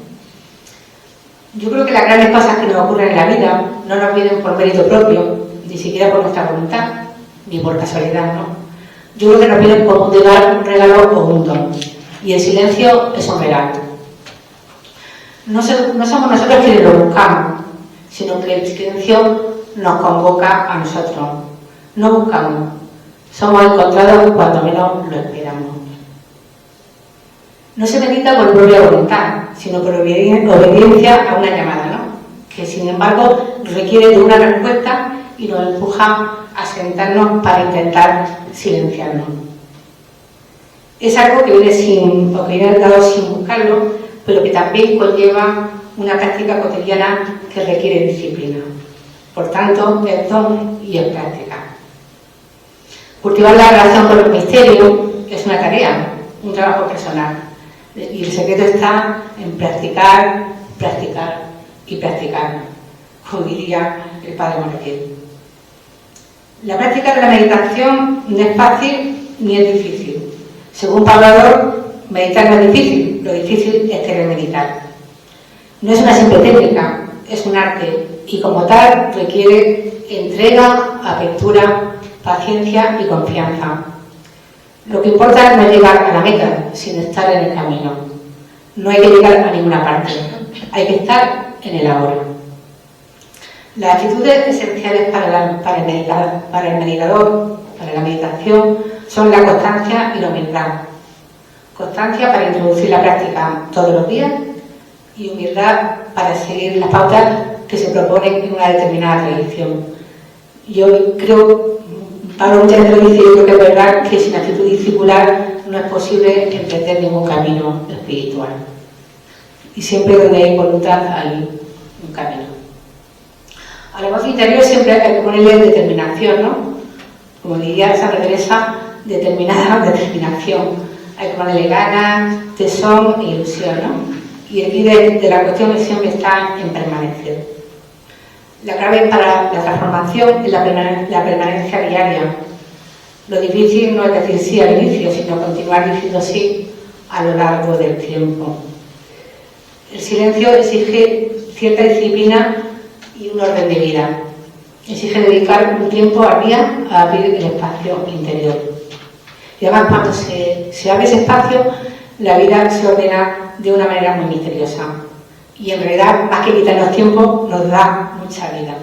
Speaker 2: Yo creo que las grandes cosas que nos ocurren en la vida no nos vienen por mérito propio, ni siquiera por nuestra voluntad, ni por casualidad, ¿no? Yo creo que nos vienen por un regalo o un don. Y el silencio es un regalo. No somos nosotros quienes lo buscamos, sino que el silencio nos convoca a nosotros. No buscamos, somos encontrados cuando menos lo esperamos. No se medita por propia voluntad, sino por obediencia a una llamada, ¿no? Que sin embargo requiere de una respuesta y nos empuja a sentarnos para intentar silenciarnos. Es algo que viene dado sin buscarlo, pero que también conlleva una práctica cotidiana que requiere disciplina. Por tanto, es don y es práctica. Cultivar la relación con el misterio es una tarea, un trabajo personal. Y el secreto está en practicar, practicar y practicar, como diría el padre Morequiel. La práctica de la meditación no es fácil ni es difícil. Según Pablo Ador, meditar no es difícil, lo difícil es querer meditar. No es una simple técnica, es un arte y como tal requiere entrega, apertura, paciencia y confianza. Lo que importa es no llegar a la meta, sino estar en el camino. No hay que llegar a ninguna parte, hay que estar en el ahora. Las actitudes esenciales para el meditador, para la meditación, son la constancia y la humildad. Constancia para introducir la práctica todos los días y humildad para seguir las pautas que se proponen en una determinada tradición. Yo creo, Pablo muchas veces lo dice, yo creo que es verdad que sin actitud discipular no es posible emprender ningún camino espiritual. Y siempre donde hay voluntad hay un camino. A la voz interior siempre hay que ponerle determinación, ¿no? Como diría Santa Teresa, determinada determinación. Hay que ponerle ganas, tesón e ilusión, ¿no? Y el líder de la cuestión siempre está en permanecer. La clave para la transformación es la permanencia diaria. Lo difícil no es decir sí al inicio, sino continuar diciendo sí a lo largo del tiempo. El silencio exige cierta disciplina y un orden de vida. Exige dedicar un tiempo al día a abrir el espacio interior. Y además, cuando se abre ese espacio, la vida se ordena de una manera muy misteriosa. Y en realidad, más que quitarnos tiempo, nos da mucha vida.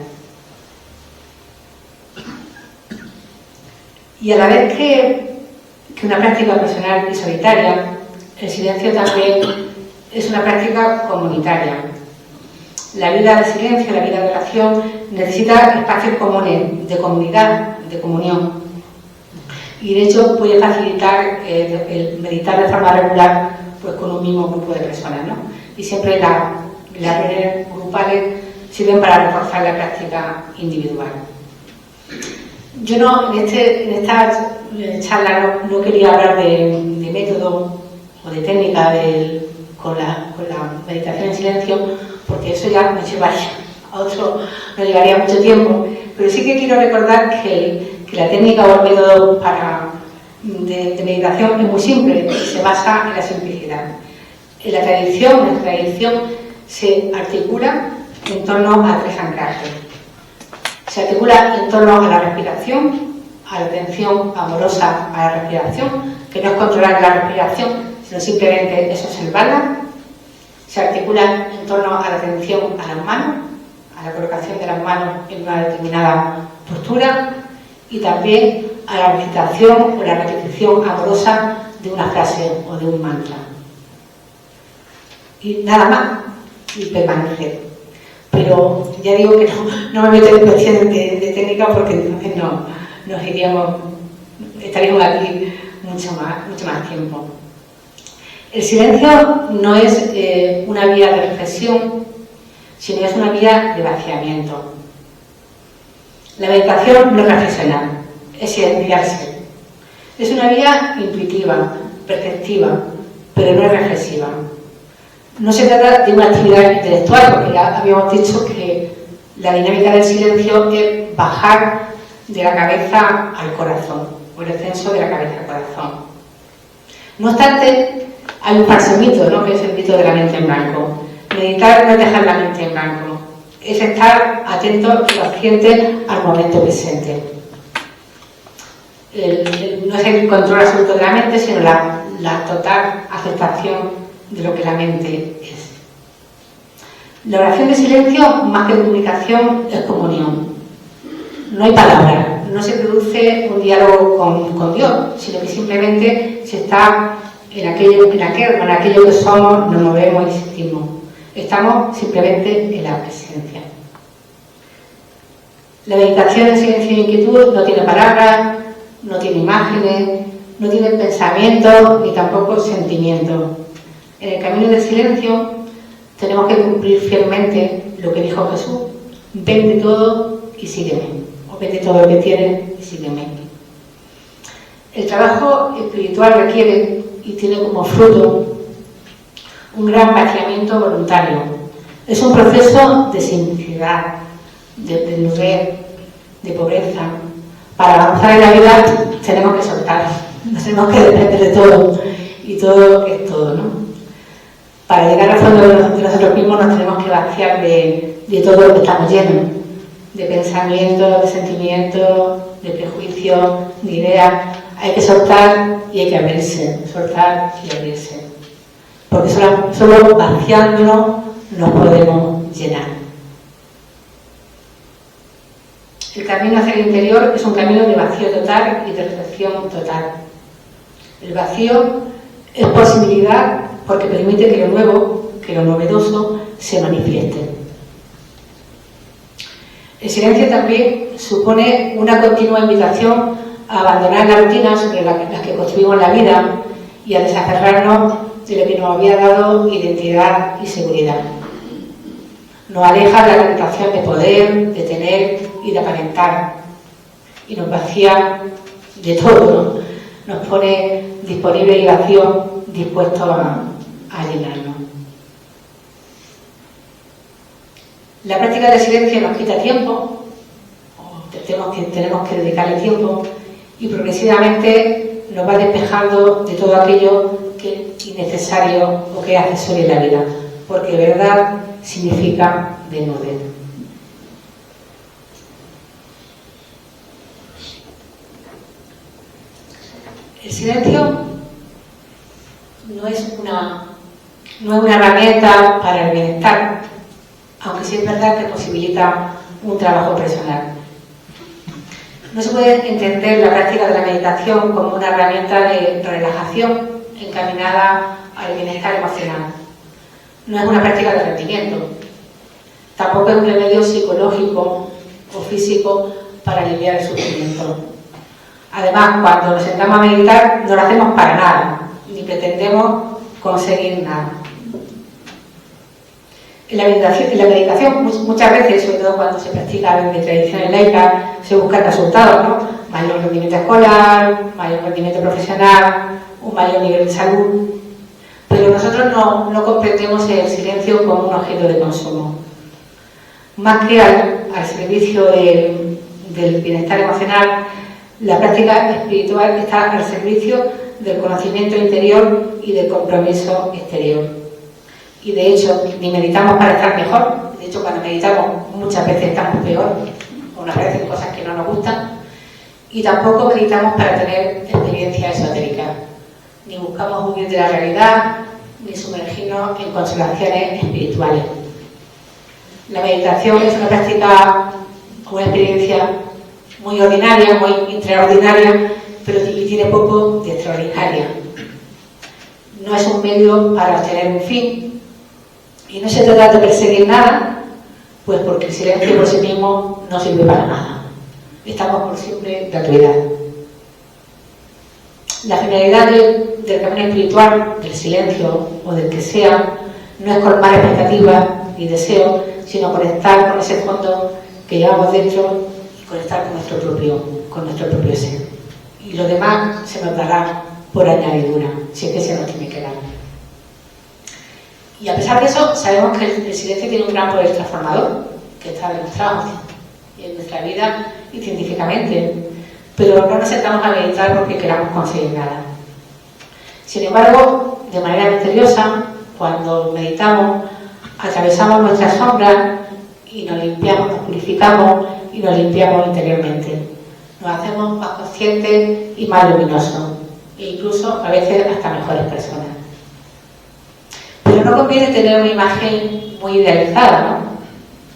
Speaker 2: Y a la vez que una práctica personal y solitaria, el silencio también es una práctica comunitaria. La vida de silencio, la vida de oración, necesita espacios comunes, de comunidad, de comunión. Y de hecho puede facilitar el meditar de forma regular pues con un mismo grupo de personas, ¿no? Y siempre las reuniones grupales sirven para reforzar la práctica individual. Yo no, en esta charla no quería hablar de método o de técnica con la meditación en silencio, porque eso ya nos llevaría a otro, nos llevaría mucho tiempo. Pero sí que quiero recordar que la técnica o el método de meditación es muy simple y se basa en la simplicidad. En nuestra tradición se articula en torno a tres anclajes. Se articula en torno a la respiración, a la atención amorosa a la respiración, que no es controlar la respiración, sino simplemente es observarla. Se articula en torno a la atención a las manos, a la colocación de las manos en una determinada postura, y también a la recitación o la repetición amorosa de una frase o de un mantra. Y nada más, y permanecer. Pero ya digo que no me meto en cuestiones de técnica, porque entonces estaríamos aquí mucho más tiempo. El silencio no es una vía de reflexión, sino es una vía de vaciamiento. La meditación no es reflexionar, es silenciarse. Es una vía intuitiva, perceptiva, pero no es reflexiva. No se trata de una actividad intelectual, porque ya habíamos dicho que la dinámica del silencio es bajar de la cabeza al corazón, o el descenso de la cabeza al corazón. No obstante, hay un falso mito, ¿no?, que es el mito de la mente en blanco. Meditar no es dejar la mente en blanco, es estar atento y consciente al momento presente. No es el control absoluto de la mente, sino la total aceptación de lo que la mente es. La oración de silencio, más que comunicación, es comunión. No hay palabras, no se produce un diálogo con Dios, sino que simplemente se está en aquello que somos, nos movemos y sentimos. Estamos simplemente en la presencia. La meditación en silencio y inquietud no tiene palabras, no tiene imágenes, no tiene pensamientos ni tampoco sentimientos. En el camino del silencio tenemos que cumplir fielmente lo que dijo Jesús: vende todo y sígueme, o vende todo lo que tienes y sígueme. El trabajo espiritual requiere y tiene como fruto un gran vaciamiento voluntario. Es un proceso de simplicidad, de desnudez, de pobreza. Para avanzar en la vida tenemos que soltar, nos tenemos que depender de todo, y todo es todo, ¿no? Para llegar al fondo de nosotros mismos nos tenemos que vaciar de todo lo que estamos llenos, de pensamientos, de sentimientos, de prejuicios, de ideas. Hay que soltar y hay que abrirse, soltar y abrirse. Porque solo vaciándonos nos podemos llenar. El camino hacia el interior es un camino de vacío total y de reflexión total. El vacío es posibilidad porque permite que lo nuevo, que lo novedoso, se manifieste. El silencio también supone una continua invitación a abandonar la rutina sobre las que construimos la vida y a desaferrarnos de lo que nos había dado identidad y seguridad. Nos aleja de la tentación de poder, de tener y de aparentar, y nos vacía de todo, ¿no? Nos pone disponible y vacío, dispuestos a llenarnos. La práctica del silencio nos quita tiempo, tenemos que dedicarle tiempo, y progresivamente nos va despejando de todo aquello que es innecesario o que es accesorio en la vida, porque verdad significa desnudez. El silencio no es una herramienta para el bienestar, aunque sí es verdad que posibilita un trabajo personal. No se puede entender la práctica de la meditación como una herramienta de relajación encaminada al bienestar emocional. No es una práctica de rendimiento. Tampoco es un remedio psicológico o físico para aliviar el sufrimiento. Además, cuando nos sentamos a meditar, no lo hacemos para nada, ni pretendemos conseguir nada. En la meditación muchas veces, sobre todo cuando se practica en tradiciones laicas, se buscan resultados, ¿no? Mayor rendimiento escolar, mayor rendimiento profesional, un mayor nivel de salud. Pero nosotros no comprendemos el silencio como un objeto de consumo. Más que al servicio del bienestar emocional, la práctica espiritual está al servicio del conocimiento interior y del compromiso exterior. Y de hecho, ni meditamos para estar mejor. De hecho, cuando meditamos muchas veces estamos peor, o nos aparecen cosas que no nos gustan. Y tampoco meditamos para tener experiencias esotéricas. Ni buscamos huir de la realidad, ni sumergirnos en consolaciones espirituales. La meditación es una práctica, una experiencia muy ordinaria, muy extraordinaria, pero tiene poco de extraordinaria. No es un medio para obtener un fin, y no se trata de perseguir nada, pues porque el silencio por sí mismo no sirve para nada. Estamos por siempre gratuidad. La finalidad del camino espiritual, del silencio o del que sea, no es colmar expectativas ni deseos, sino conectar con ese fondo que llevamos dentro y conectar con nuestro propio ser. Y lo demás se nos dará por añadidura, si es que se nos tiene que dar. Y a pesar de eso, sabemos que el silencio tiene un gran poder transformador, que está demostrado en nuestra vida y científicamente, pero no nos sentamos a meditar porque queramos conseguir nada. Sin embargo, de manera misteriosa, cuando meditamos, atravesamos nuestras sombras y nos limpiamos, nos purificamos y nos limpiamos interiormente. Nos hacemos más conscientes y más luminosos, e incluso a veces hasta mejores personas. Pero no conviene tener una imagen muy idealizada, ¿no?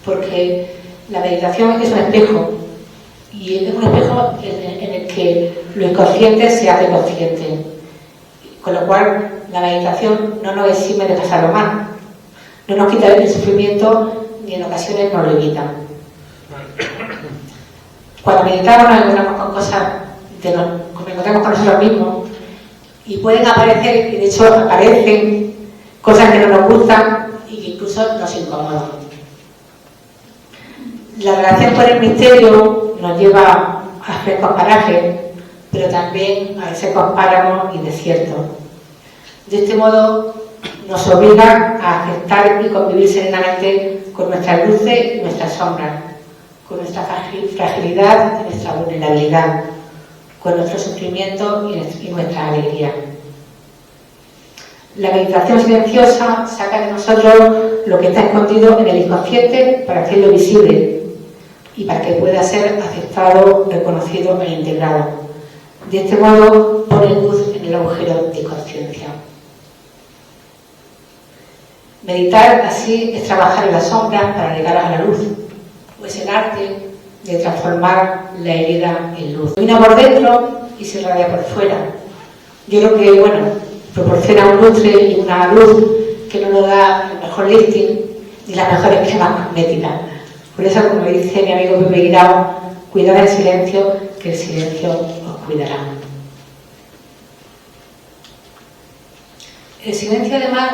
Speaker 2: Porque la meditación es un espejo, y es un espejo en el que lo inconsciente se hace consciente, con lo cual la meditación no nos exime de pasarlo mal, no nos quita el sufrimiento ni en ocasiones nos lo evita. Cuando meditamos nos encontramos con cosas, nos encontramos con nosotros mismos, y pueden aparecer, y de hecho aparecen, cosas que no nos gustan y que incluso nos incomodan. La relación con el misterio nos lleva a frescos parajes, pero también a secos páramos y desiertos. De este modo nos obliga a aceptar y convivir serenamente con nuestras luces y nuestras sombras, con nuestra fragilidad y nuestra vulnerabilidad, con nuestro sufrimiento y nuestra alegría. La meditación silenciosa saca de nosotros lo que está escondido en el inconsciente para hacerlo visible y para que pueda ser aceptado, reconocido e integrado. De este modo pone luz en el agujero de conciencia. Meditar así es trabajar en las sombras para llegar a la luz, pues el arte de transformar la herida en luz. Ilumina por dentro y se irradia por fuera. Yo creo que, bueno, proporciona un lustre y una luz que no nos da el mejor lifting ni las mejores cremas cosméticas. Por eso, como dice mi amigo Pepe Guirao, cuidad el silencio, que el silencio os cuidará. El silencio, además,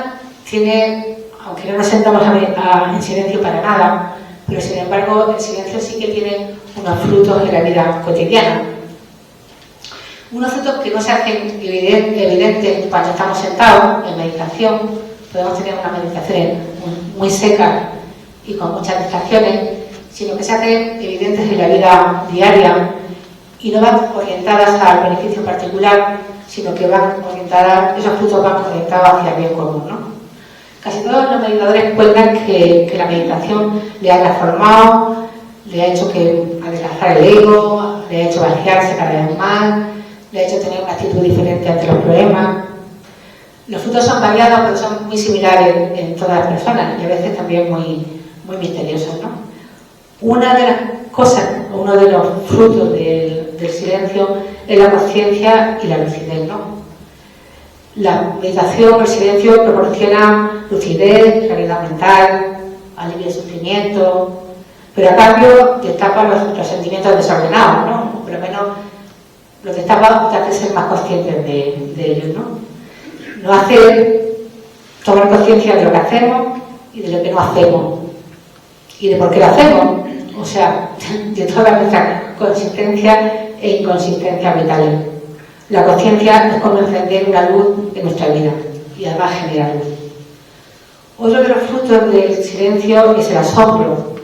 Speaker 2: tiene, aunque no nos sentamos en silencio para nada, pero sin embargo, el silencio sí que tiene unos frutos en la vida cotidiana. Unos frutos que no se hacen evidentes cuando estamos sentados en meditación. Podemos tener unas meditaciones muy secas y con muchas distracciones, sino que se hacen evidentes en la vida diaria y no van orientadas al beneficio particular, sino que van orientadas, esos frutos van orientados hacia el bien común, ¿no? Casi todos los meditadores cuentan que la meditación le ha transformado, le ha hecho adelgazar el ego, le ha hecho vaciarse cada vez más, le ha hecho tener una actitud diferente ante los problemas. Los frutos son variados, pero son muy similares en todas las personas y a veces también muy misteriosos, ¿no? Una de las cosas, uno de los frutos del silencio es la conciencia y la lucidez, ¿no? La meditación, el silencio proporciona lucidez, claridad mental, alivio de sufrimiento, pero a cambio destapa los sentimientos desordenados, ¿no? Por lo menos los destapa te hace ser más conscientes de ellos, ¿no? Nos hace tomar conciencia de lo que hacemos y de lo que no hacemos y de por qué lo hacemos, o sea, de todas nuestras consistencias e inconsistencias vitales. La conciencia es como encender una luz en nuestra vida y además genera luz. Otro de los frutos del silencio es el asombro.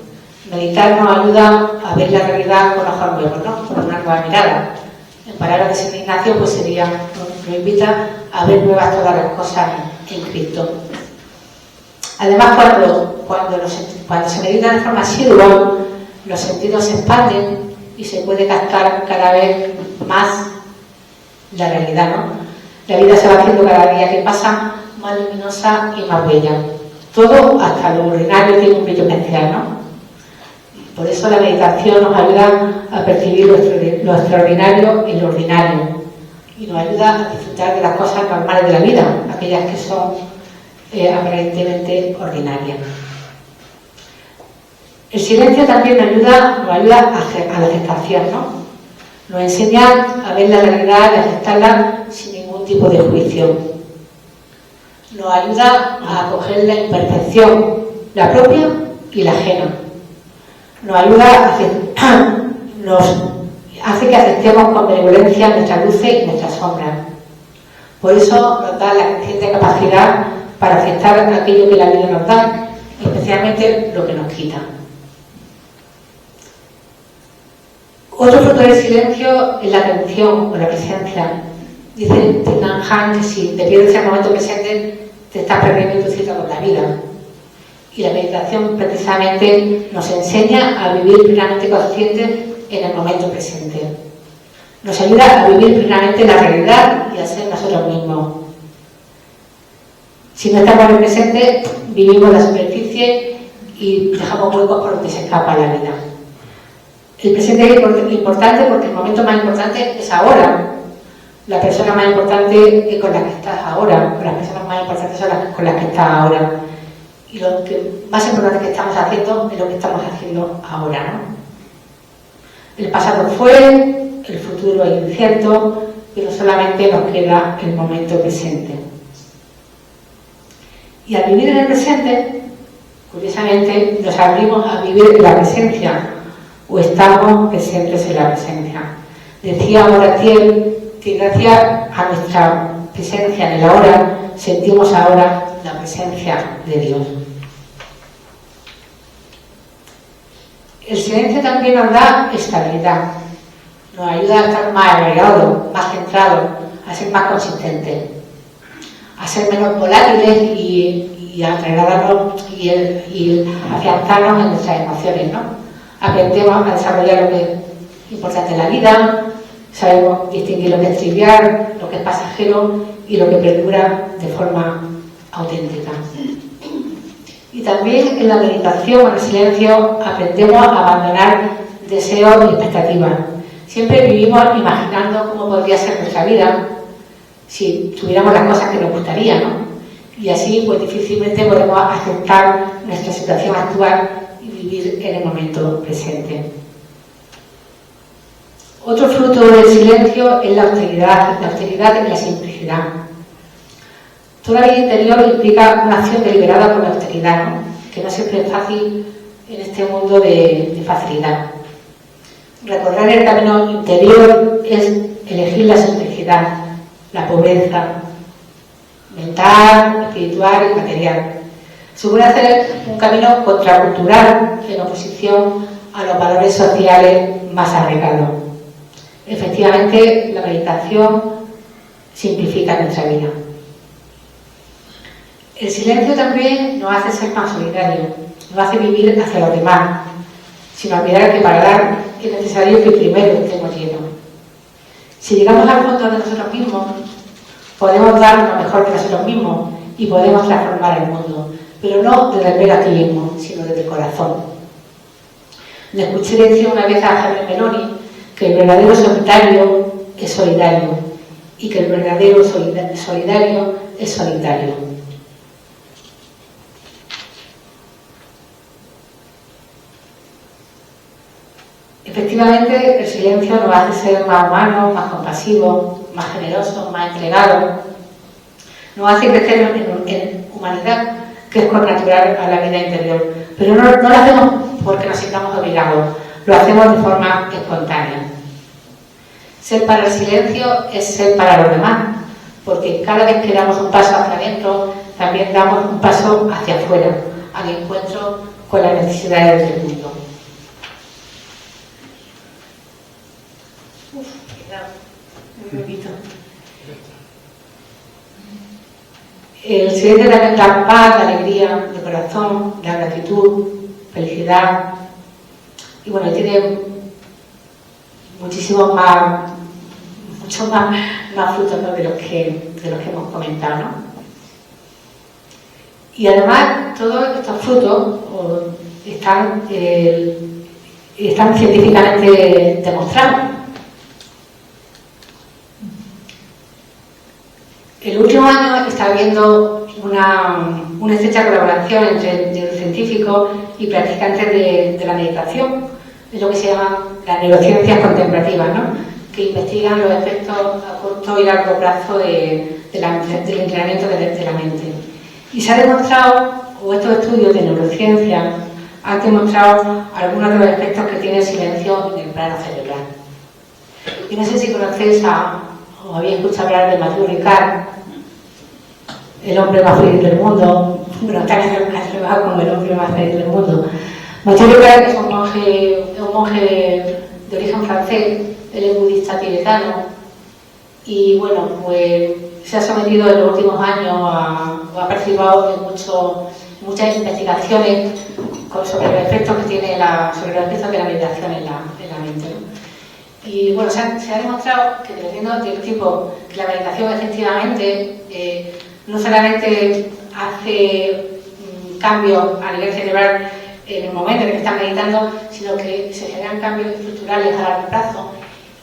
Speaker 2: Meditar nos ayuda a ver la realidad con ojos nuevos, ¿no? Con una nueva mirada. En palabras de San Ignacio, pues sería, nos invita a ver nuevas todas las cosas en Cristo. Además, cuando se medita de forma asidua, los sentidos se expanden y se puede captar cada vez más la realidad, ¿no? La vida se va haciendo cada día que pasa más luminosa y más bella. Todo, hasta lo ordinario, tiene un brillo especial, ¿no? Por eso la meditación nos ayuda a percibir lo extraordinario en lo ordinario y nos ayuda a disfrutar de las cosas normales de la vida, aquellas que son aparentemente ordinarias. El silencio también nos ayuda a la aceptación, ¿no? Nos enseña a ver la realidad y a aceptarla sin ningún tipo de juicio. Nos ayuda a acoger la imperfección, la propia y la ajena. Nos ayuda nos hace que aceptemos con benevolencia nuestras luces y nuestras sombras. Por eso nos da la creciente capacidad para aceptar aquello que la vida nos da, especialmente lo que nos quita. Otro fruto del silencio es la atención o la presencia. Dice Thich Nhat Hanh que si te pierdes el momento presente, te estás perdiendo tu cita con la vida. Y la meditación precisamente nos enseña a vivir plenamente conscientes en el momento presente. Nos ayuda a vivir plenamente la realidad y a ser nosotros mismos. Si no estamos en el presente, vivimos la superficie y dejamos huecos por donde se escapa la vida. El presente es importante porque el momento más importante es ahora. La persona más importante es con la que estás ahora. Las personas más importantes son las con las que estás ahora. Y lo más importante que estamos haciendo es lo que estamos haciendo ahora, ¿no? El pasado fue, el futuro es incierto, pero solamente nos queda el momento presente. Y al vivir en el presente, curiosamente, nos abrimos a vivir en la presencia, o estamos presentes en la presencia. Decía Moratier que gracias a nuestra presencia en el ahora, sentimos ahora la presencia de Dios. El silencio también nos da estabilidad, nos ayuda a estar más arraigados, más centrados, a ser más consistentes, a ser menos volátiles y a trasladarnos y afianzarnos en nuestras emociones, ¿no? Aprendemos a desarrollar lo que es importante en la vida, sabemos distinguir lo que es trivial, lo que es pasajero y lo que perdura de forma auténtica. Y también en la meditación o en el silencio aprendemos a abandonar deseos y expectativas. Siempre vivimos imaginando cómo podría ser nuestra vida si tuviéramos las cosas que nos gustaría, ¿no? Y así, pues difícilmente podemos aceptar nuestra situación actual y vivir en el momento presente. Otro fruto del silencio es la austeridad y la simplicidad. Toda vida interior implica una acción deliberada por la austeridad, ¿no? Que no siempre es fácil en este mundo de facilidad. Recorrer el camino interior es elegir la simplicidad, la pobreza mental, espiritual y material. Supone hacer un camino contracultural en oposición a los valores sociales más arraigados. Efectivamente, la meditación simplifica nuestra vida. El silencio también nos hace ser más solidarios, nos hace vivir hacia los demás, sin olvidar que para dar es necesario que primero estemos llenos. Si llegamos al fondo de nosotros mismos, podemos dar lo mejor de nosotros mismos y podemos transformar el mundo, pero no desde el negativismo, sino desde el corazón. Le escuché decir una vez a Javier Meloni que el verdadero solitario es solidario y que el verdadero solidario es solitario. Efectivamente, el silencio nos hace ser más humanos, más compasivos, más generosos, más entregados. Nos hace crecer en humanidad, que es connatural a la vida interior. Pero no lo hacemos porque nos sintamos obligados, lo hacemos de forma espontánea. Ser para el silencio es ser para los demás, porque cada vez que damos un paso hacia adentro, también damos un paso hacia afuera, al encuentro con las necesidades del mundo. El silencio también da paz, da alegría de corazón, da gratitud, felicidad y bueno, tiene muchos más frutos, ¿no? de los que hemos comentado, ¿no? Y además todos estos frutos están científicamente demostrados. El último año está habiendo una estrecha colaboración entre científicos y practicantes de la meditación, es lo que se llama las neurociencias contemplativas, ¿no? Que investigan los efectos a corto y largo plazo del entrenamiento de la mente. Y se ha demostrado, o estos estudios de neurociencia han demostrado algunos de los efectos que tiene el silencio en el plano cerebral. Y no sé si conocéis o habéis escuchado hablar de Mathieu Ricard, el hombre más feliz del mundo. Bueno, también ha trabajado como el hombre más feliz del mundo. Mathieu Ricard es un monje de origen francés, él es budista tibetano, y bueno, pues se ha sometido en los últimos años o ha participado en muchas investigaciones sobre los efectos que tiene de la meditación en la mente, ¿no? Y bueno, se ha demostrado que dependiendo del tipo, que la meditación efectivamente no solamente hace cambios a nivel cerebral en el momento en el que estás meditando, sino que se generan cambios estructurales a largo plazo,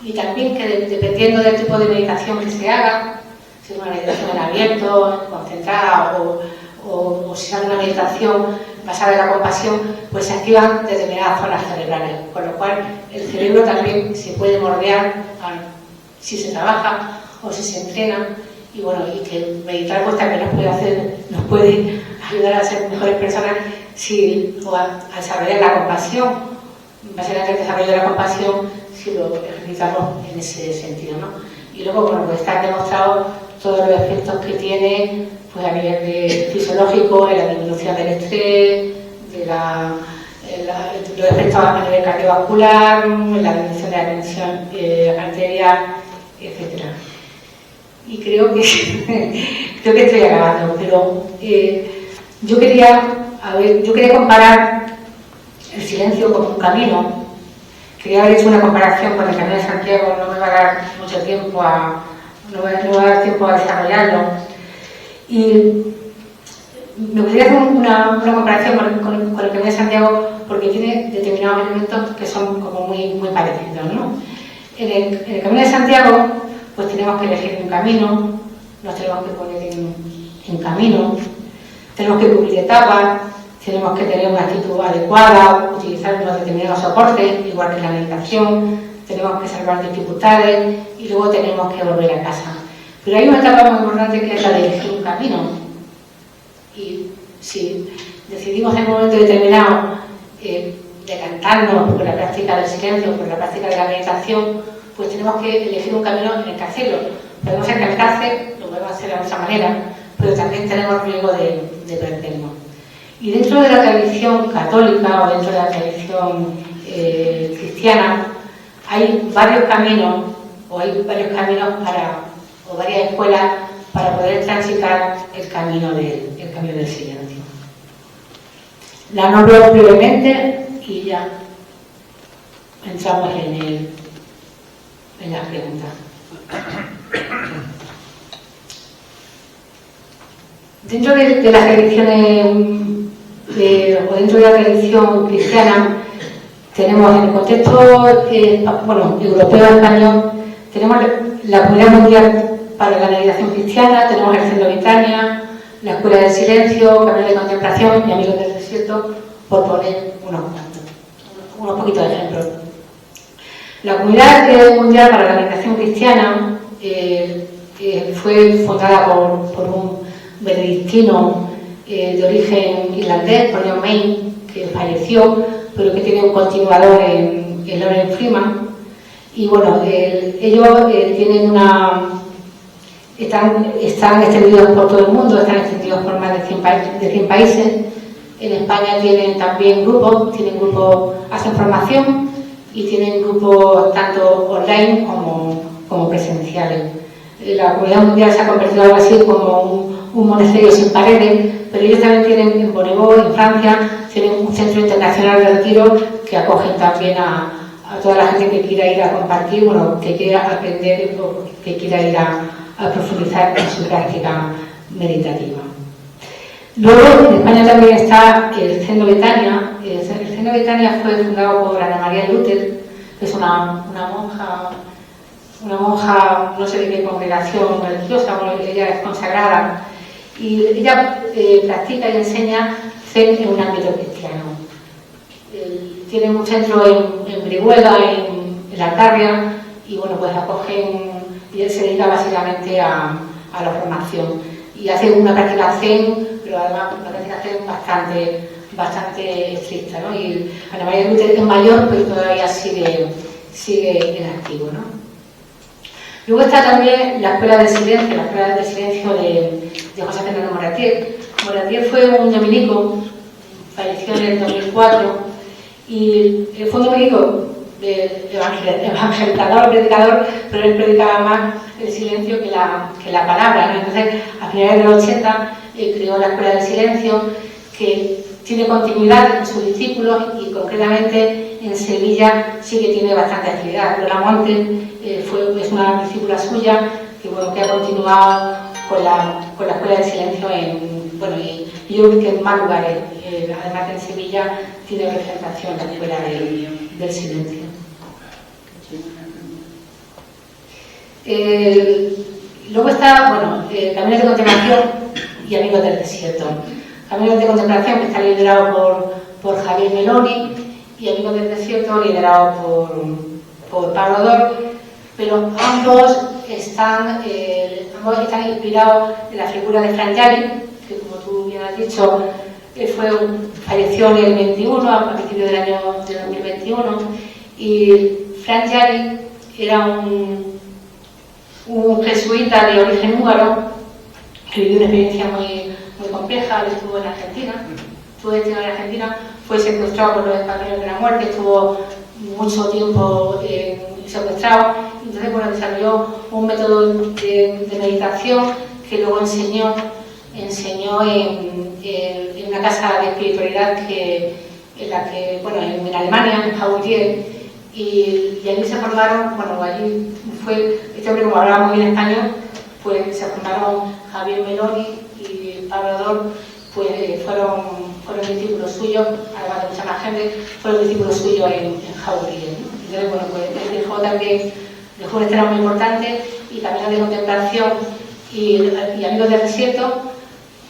Speaker 2: y también que dependiendo del tipo de meditación que se haga, si es una meditación en abierto, concentrada o si es una meditación basada en la compasión, pues se activan determinadas zonas cerebrales, con lo cual el cerebro también se puede moldear si se trabaja o si se entrena, y bueno, y que meditar pues también nos puede ayudar a ser mejores personas o a desarrollar la compasión, básicamente el desarrollo de la compasión si lo ejercitamos en ese sentido, ¿no? Y luego, bueno, pues está demostrado todos los efectos que tiene pues a nivel fisiológico, en la disminución del estrés, los efectos a nivel cardiovascular, en la disminución de la tensión arterial, etc. Y creo que estoy acabando, pero yo quería comparar el silencio como un camino. Quería haber hecho una comparación con el Camino de Santiago, no me va a dar mucho tiempo no va a dar tiempo a desarrollarlo. Y me gustaría hacer una comparación con el Camino de Santiago, porque tiene determinados elementos que son como muy parecidos, ¿no? En el Camino de Santiago, pues tenemos que elegir un camino, nos tenemos que poner en camino, tenemos que cubrir etapas, tenemos que tener una actitud adecuada, utilizar unos determinados soportes, igual que la meditación, tenemos que salvar dificultades y luego tenemos que volver a casa. Pero hay una etapa muy importante que es la de elegir un camino. Y si decidimos en un momento determinado decantarnos por la práctica del silencio, por la práctica de la meditación, pues tenemos que elegir un camino en el que hacerlo. Podemos encantarse, lo podemos hacer de nuestra manera, pero también tenemos riesgo de perdernos. Y dentro de la tradición católica o dentro de la tradición cristiana, hay varios caminos, o varias escuelas para poder transitar el camino del silencio. La nombro brevemente y ya entramos en las preguntas. Dentro de las religiones o dentro de la tradición cristiana, tenemos en el contexto europeo español, tenemos la Comunidad Mundial para la Meditación Cristiana, tenemos el Centro Betania, la Escuela del Silencio, Camino de Contemplación y Amigos del Desierto, por poner unos poquitos de ejemplos. La Comunidad Mundial para la Meditación Cristiana fue fundada por un benedictino de origen irlandés, por John Main, que falleció, pero que tiene un continuador en Lawrence Freeman. Y bueno, ellos tienen están extendidos por todo el mundo, están extendidos por más de 100 países. En España tienen también grupos, hacen formación y tienen grupos tanto online como presenciales. La Comunidad Mundial se ha convertido algo así como un monasterio sin paredes, pero ellos también tienen en Bonnevo, en Francia, tienen un centro internacional de retiro que acogen también a toda la gente que quiera ir a compartir, que quiera aprender o que quiera ir a profundizar en su práctica meditativa. Luego, en España también está el Centro Betania. El Centro Betania fue fundado por Ana María Luther, que es una monja, no sé de qué congregación religiosa, ella es consagrada, y ella practica y enseña Zen en un ámbito cristiano. Tiene un centro en Brihuega, en la Alcarria, y bueno, pues acogen, y él se dedica básicamente a la formación. Y hace una práctica Zen, pero además una práctica Zen bastante estricta, ¿no? Y Ana María Luther es mayor, pero todavía sigue en activo, ¿no? Luego está también la Escuela del Silencio, de José Fernando Moratier. Moratier fue un dominico, falleció en el 2004, y fue un dominico evangelizador, predicador, pero él predicaba más el silencio que la palabra, ¿no? Entonces, a finales de los 80 creó la Escuela del Silencio, que tiene continuidad en sus discípulos, y concretamente en Sevilla sí que tiene bastante actividad. Lola Monte es una discípula suya que ha continuado con la Escuela del Silencio y yo creo que en más lugares, además que en Sevilla tiene representación la Escuela del Silencio. Luego está, Caminos de Contemplación y Amigos del Desierto. Caminos de Contemplación, que está liderado por Javier Meloni, y Amigos del Desierto, liderado por Pablo Dor, pero ambos están inspirados en la figura de Frank Jarry, que, como tú bien has dicho, falleció en el 21, a principios del año 2021, y Frank Jarry era un jesuita de origen húngaro que vivió una experiencia muy compleja. Él estuvo en Argentina, fue secuestrado por los españoles de la muerte, estuvo mucho tiempo secuestrado. Entonces, desarrolló un método de meditación que luego enseñó en una casa de espiritualidad en Alemania, en Jaurier, y allí se formaron, allí fue, este hombre, como hablaba muy bien español, pues se formaron Javier Meloni y Pablo Dor, pues fueron discípulos suyos, además de mucha más gente, fueron discípulos suyos en Jauregui, ¿no? Entonces, bueno, pues él dejó un estreno muy importante, y Caminos de Contemplación y Amigos del Desierto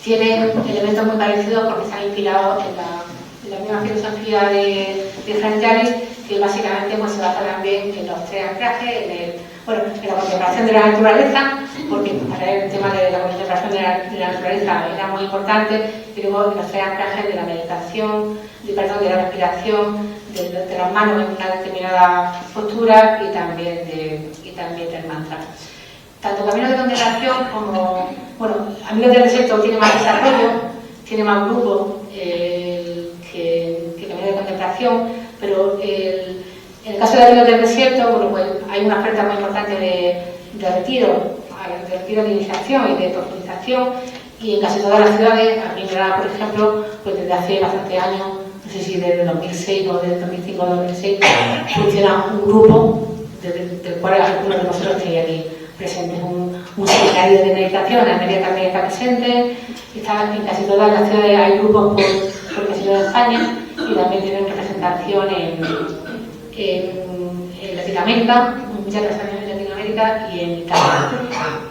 Speaker 2: tienen elementos muy parecidos porque se han inspirado en la misma filosofía de Frank Jarvis, que básicamente pues, se basa también en los tres anclajes, en la contemplación de la naturaleza, porque para él el tema de la contemplación de la naturaleza era muy importante, y luego en los tres anclajes de la meditación, de la respiración, de las manos en una determinada postura, y también del mantra. Tanto Caminos de Contemplación como, bueno, Amigos del Desierto tiene más desarrollo, tiene más grupo que Caminos de Contemplación, pero en el caso de Amigos del Desierto, bueno, pues hay una oferta muy importante de retiro de iniciación y de profundización, y en casi todas las ciudades, aquí en Granada, por ejemplo, pues desde hace bastantes años, no sé si desde 2006 o desde 2005 o 2006, funciona un grupo del cual algunos de nosotros estáis aquí presentes, un seminario de meditación. En Almería también está presente, en casi todas las ciudades hay grupos por casi toda España, y también tienen representación en Latinoamérica, muchas representaciones en Latinoamérica y en Italia.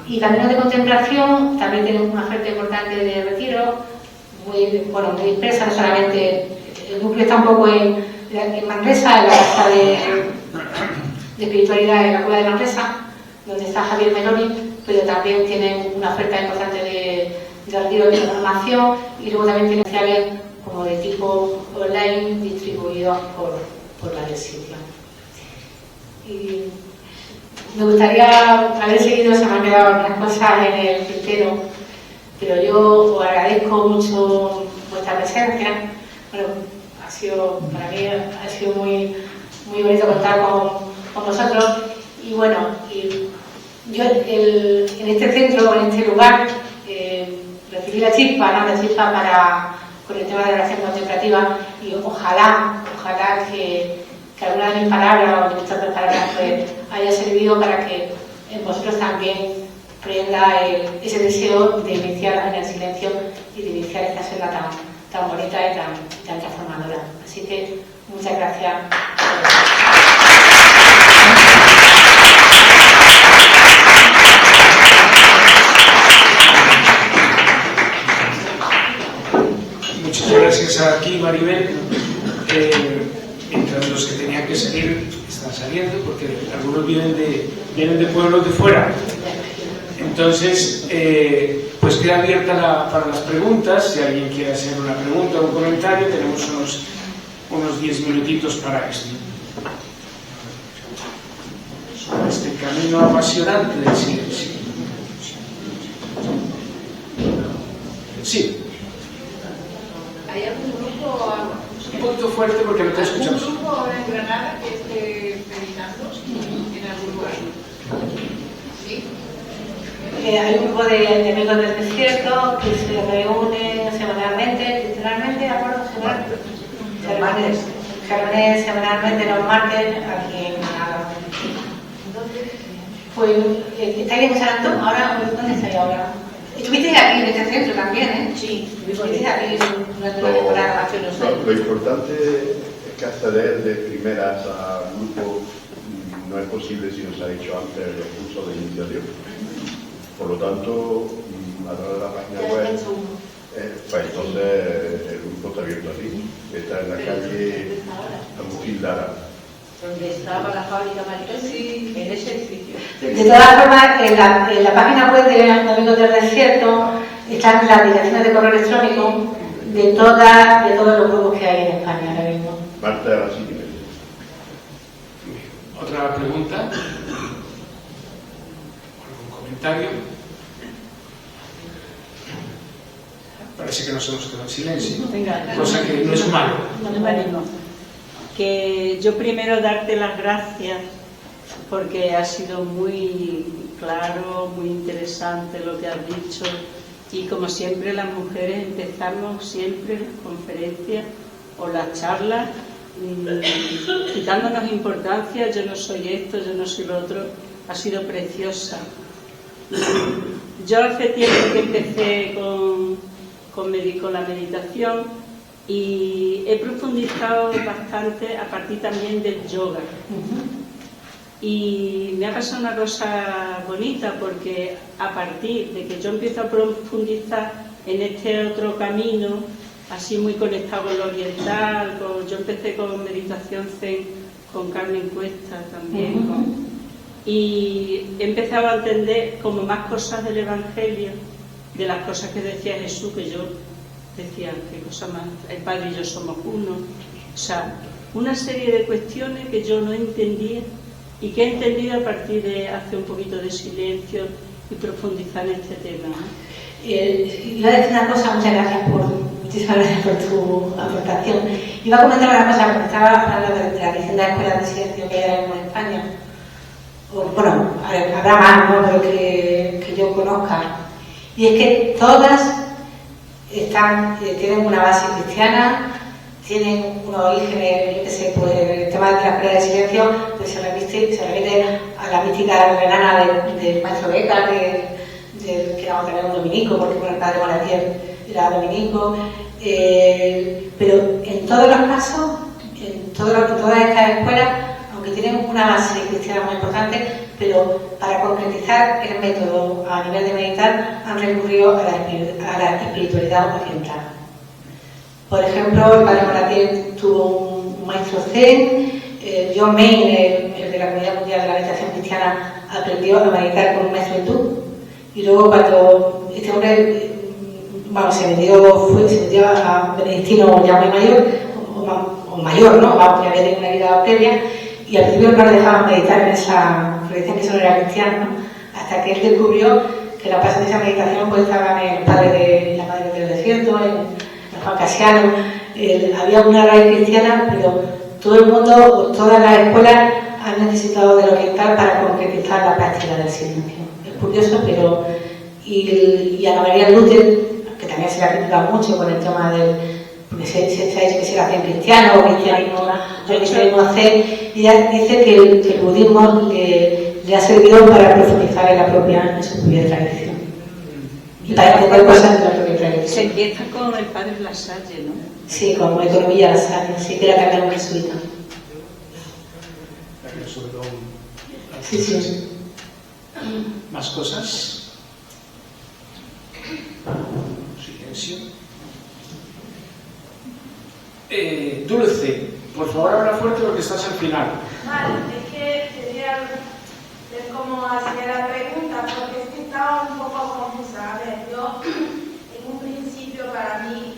Speaker 2: Y Caminos de Contemplación también tienen una oferta importante de retiro, muy dispersa, no solamente, el núcleo está un poco en Manresa, en la casa de espiritualidad en la Cueva de Manresa, donde está Javier Meloni, pero también tienen una oferta importante de retiro de formación, y luego también tienen sociales como de tipo online distribuidos por varios sitios. Y me gustaría haber seguido, se me han quedado algunas cosas en el tintero, pero yo os agradezco mucho vuestra presencia. Bueno, para mí ha sido muy, muy bonito contar con vosotros, y bueno, yo en este centro, en este lugar, recibí la chispa con el tema de la oración contemplativa, y ojalá que alguna de mis palabras o de muchas otras palabras pues, haya servido para que en vosotros también prenda ese deseo de iniciar en el silencio y de iniciar esta senda tan bonita y tan transformadora. Así que muchas gracias.
Speaker 1: Muchas gracias a ti, Maribel. Mientras los que tenían que salir están saliendo, porque algunos vienen de pueblos de fuera. Entonces, pues queda abierta para las preguntas. Si alguien quiere hacer una pregunta o un comentario, tenemos unos 10 minutitos para esto. Sobre este camino apasionante del silencio. Sí.
Speaker 3: ¿Hay algún grupo?
Speaker 1: Un poquito fuerte porque no te escuchamos.
Speaker 3: ¿Algún grupo ahora en Granada que esté meditando en algún lugar? ¿Sí?
Speaker 2: Hay un grupo de Amigos del Desierto que se reúne semanalmente, literalmente, ¿de acuerdo? Se reúne semanalmente los martes aquí en Granada. Pues, ¿estáis en San Antón? ¿Dónde estáis ahora? Estuvisteis aquí en este centro también, ¿eh? Sí, estuvisteis aquí durante una temporada hace unos años.
Speaker 4: Lo importante es que acceder de primeras al grupo no es posible si no se ha hecho antes el curso de iniciación. Por lo tanto, a través de la página web, pues entonces el grupo está abierto así. Está en la calle Agustín Lara.
Speaker 3: ¿Dónde estaba la fábrica Maricel? Sí, en ese edificio.
Speaker 2: De todas formas, en la página web de Amigos del Desierto están las direcciones de correo electrónico de todos los grupos que hay en España ahora mismo.
Speaker 4: Marta a las 5:30.
Speaker 1: ¿Otra pregunta? ¿Algún comentario? Parece que nos hemos quedado en silencio, cosa que no es malo.
Speaker 5: Que yo primero darte las gracias porque ha sido muy claro, muy interesante lo que has dicho, y como siempre las mujeres empezamos siempre las conferencias o las charlas quitándonos importancia, yo no soy esto, yo no soy lo otro. Ha sido preciosa. Yo hace tiempo que empecé con la meditación, y he profundizado bastante a partir también del yoga. Y me ha pasado una cosa bonita, porque a partir de que yo empiezo a profundizar en este otro camino, así muy conectado con lo oriental, yo empecé con meditación zen con Carmen Cuesta también, y he empezado a entender como más cosas del Evangelio, de las cosas que decía Jesús, que yo decía, qué cosa más, el Padre y yo somos uno, o sea, una serie de cuestiones que yo no entendía y que he entendido a partir de hacer un poquito de silencio y profundizar en este tema, ¿no?
Speaker 2: Iba a decir una cosa, muchísimas gracias por tu aportación. Iba a comentar una cosa, porque estaba hablando de las distintas escuelas de silencio que hay ahora mismo en España. Bueno, habrá más, ¿no?, pero que yo conozca. Y es que todas tienen una base cristiana, tienen unos orígenes, yo qué sé, pues el tema de la escuela de silencio, pues se remite a la mística renana del maestro Beca, que era también un dominico, porque el padre Monatier era dominico, pero en todos los casos, en todas estas escuelas, aunque tienen una base cristiana muy importante, pero para concretizar el método a nivel de meditar han recurrido a la espiritualidad oriental. Por ejemplo, el padre Monatier tuvo un maestro zen, John Main, el de la Comunidad Mundial de la Meditación Cristiana, aprendió a meditar con un maestro hindú. Y luego cuando este hombre se metió a benedictino ya muy mayor, o mayor, ¿no? Porque había tenido una vida previa, y al principio no le dejaban meditar en esa, porque decían que eso no era cristiano, ¿no? Hasta que él descubrió que la base de esa meditación pues estaba en el padre de la Madre del Desierto, en Juan Casiano, había una raíz cristiana, pero todo el mundo, todas las escuelas han necesitado del oriental para concretizar la práctica del silencio. Curioso, pero y Ana María Luther, que también se le ha criticado mucho con el tema del, porque se ha dicho que se era zen cristiano o cristianismo zen, y ella dice que el budismo le ha servido para profundizar en su propia tradición y para entender cosas de la propia tradición.
Speaker 5: Se empieza con el padre Lasalle, ¿no?
Speaker 2: Sí, con Economía Lasalle, sí, que era también un jesuita. Sí.
Speaker 1: ¿Más cosas? Silencio. Dulce, por favor habla fuerte porque estás al final.
Speaker 6: Vale, es que quería ver cómo hacía la pregunta, porque es que estaba un poco confusa. A ver, yo en un principio para mí,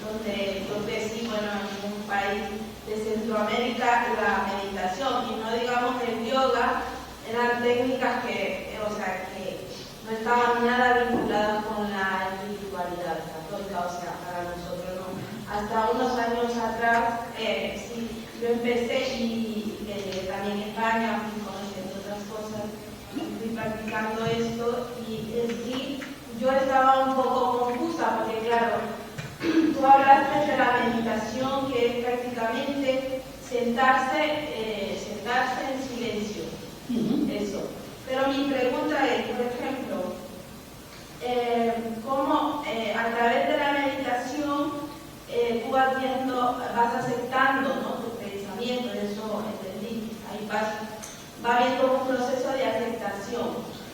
Speaker 6: donde yo crecí, en un país de Centroamérica, la meditación, y no digamos el yoga, eran técnicas que no estaban nada vinculadas con la espiritualidad católica, para nosotros no. Hasta unos años atrás, sí, yo empecé y también en España fui conociendo otras cosas, fui practicando esto y sí, yo estaba un poco confusa porque claro, tú hablaste de la meditación que es prácticamente sentarse en silencio. Eso. Pero mi pregunta es, por ejemplo, ¿cómo a través de la meditación tú vas aceptando, ¿no?, tus pensamientos? Eso entendí. Ahí va habiendo un proceso de aceptación.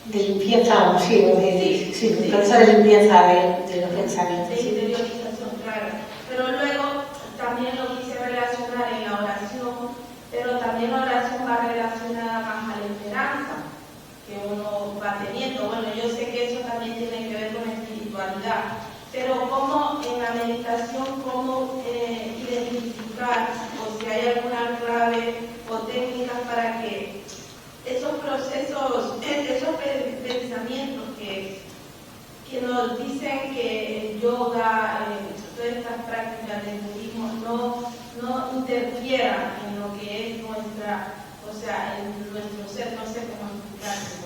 Speaker 2: De limpieza, un proceso de limpieza de los pensamientos.
Speaker 6: De interiorización, claro. Pero luego también lo quise relacionar en la oración, pero también la oración va relacionada más a la esperanza que uno va teniendo. Bueno, yo sé que eso también tiene que ver con espiritualidad, pero cómo en la meditación, cómo identificar, o si hay alguna clave o técnicas para que esos procesos, esos pensamientos que nos dicen que el yoga, todas estas prácticas del budismo no interfieran en lo que es en nuestro ser, no sé cómo explicarlo.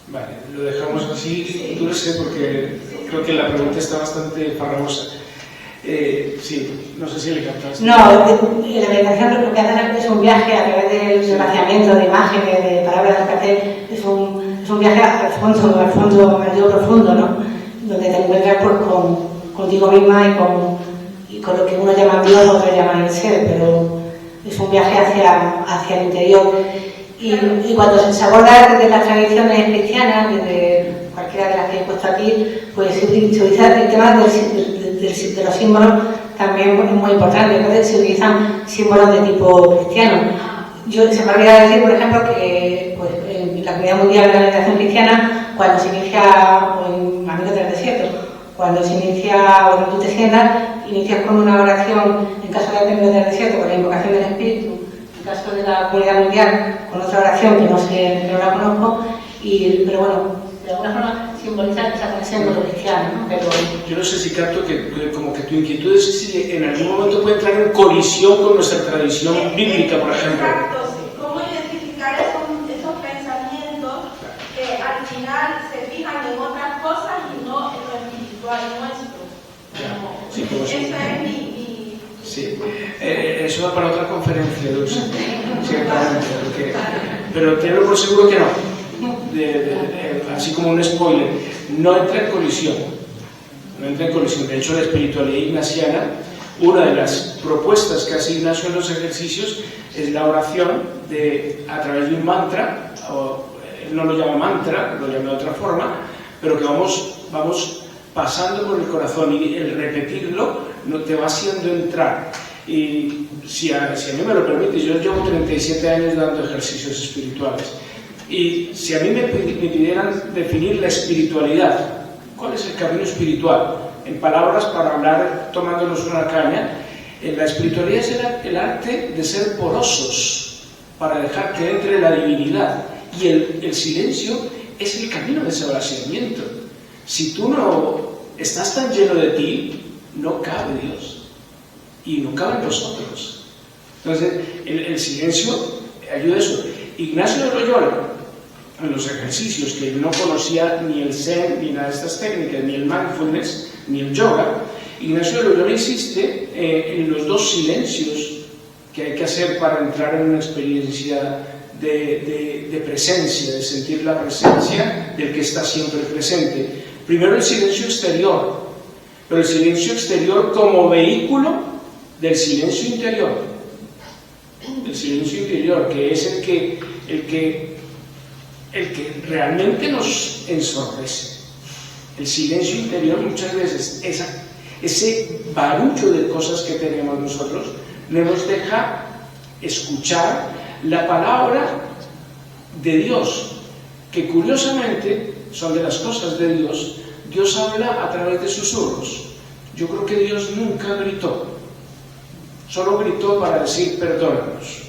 Speaker 1: Vale, lo dejamos así, Dulce, porque creo que la pregunta está bastante farragosa. Sí, no sé si le captaste.
Speaker 2: No, en la meditación lo que hacen es un viaje a través del relacionamiento de imágenes, de palabras, que hacer, es un viaje al fondo, al yo profundo, ¿no? Donde te encuentras con contigo misma y con lo que uno llama Dios, otro llama el ser, pero es un viaje hacia el interior. Y cuando se aborda desde las tradiciones cristianas, desde cualquiera de las que he puesto aquí, pues se utiliza el tema de los símbolos también muy importante. Entonces se utilizan símbolos de tipo cristiano. Se me olvidaba decir, por ejemplo, que pues, en la Comunidad Mundial de la Alimentación Cristiana, cuando se inicia, o en Amigos del Desierto, cuando se inicia, o cuando tú te sientas, inicias con una oración, en caso de Amigos del Desierto, con la invocación del Espíritu, en caso de la Comunidad Mundial, con otra oración que no la conozco, pero bueno, de alguna forma simboliza esa conexión con lo cristiano, ¿no? Pero
Speaker 1: yo no sé si capto que como que tu inquietud es si en algún momento puede entrar en colisión con nuestra tradición bíblica, por ejemplo.
Speaker 6: Exacto, sí. ¿Cómo identificar esos pensamientos que al final se fijan en otras cosas y no en lo espiritual nuestro?
Speaker 1: Sí, como
Speaker 6: Eso
Speaker 1: sí.
Speaker 6: es mi...
Speaker 1: Sí, eso va para otra conferencia, Dulce, ciertamente, pero tenlo por seguro que no. Así como un spoiler, no entra en colisión. De hecho, la espiritualidad ignaciana, una de las propuestas que hace Ignacio en los ejercicios es la oración a través de un mantra, él no lo llama mantra, lo llama de otra forma, pero que vamos pasando por el corazón y el repetirlo no te va haciendo entrar. Y si a mí me lo permite, yo llevo 37 años dando ejercicios espirituales. Y si a mí me pidieran definir la espiritualidad, ¿cuál es el camino espiritual? En palabras, para hablar tomándonos una caña, la espiritualidad es el arte de ser porosos para dejar que entre la divinidad. Y el silencio es el camino de ese vaciamiento. Si tú no estás tan lleno de ti, no cabe Dios. Y no caben los otros. Entonces, el silencio ayuda a eso. Ignacio de Loyola, en los ejercicios, que no conocía ni el Zen, ni nada de estas técnicas, ni el mindfulness, ni el yoga, Ignacio de Loyola insiste en los dos silencios que hay que hacer para entrar en una experiencia de presencia, de sentir la presencia del que está siempre presente. Primero el silencio exterior, pero el silencio exterior como vehículo del silencio interior. El silencio interior, que es el que realmente nos ensordece. El silencio interior muchas veces, ese barullo de cosas que tenemos nosotros, no nos deja escuchar la palabra de Dios, que curiosamente son de las cosas de Dios. Dios habla a través de susurros. Yo creo que Dios nunca gritó, solo gritó para decir perdónanos,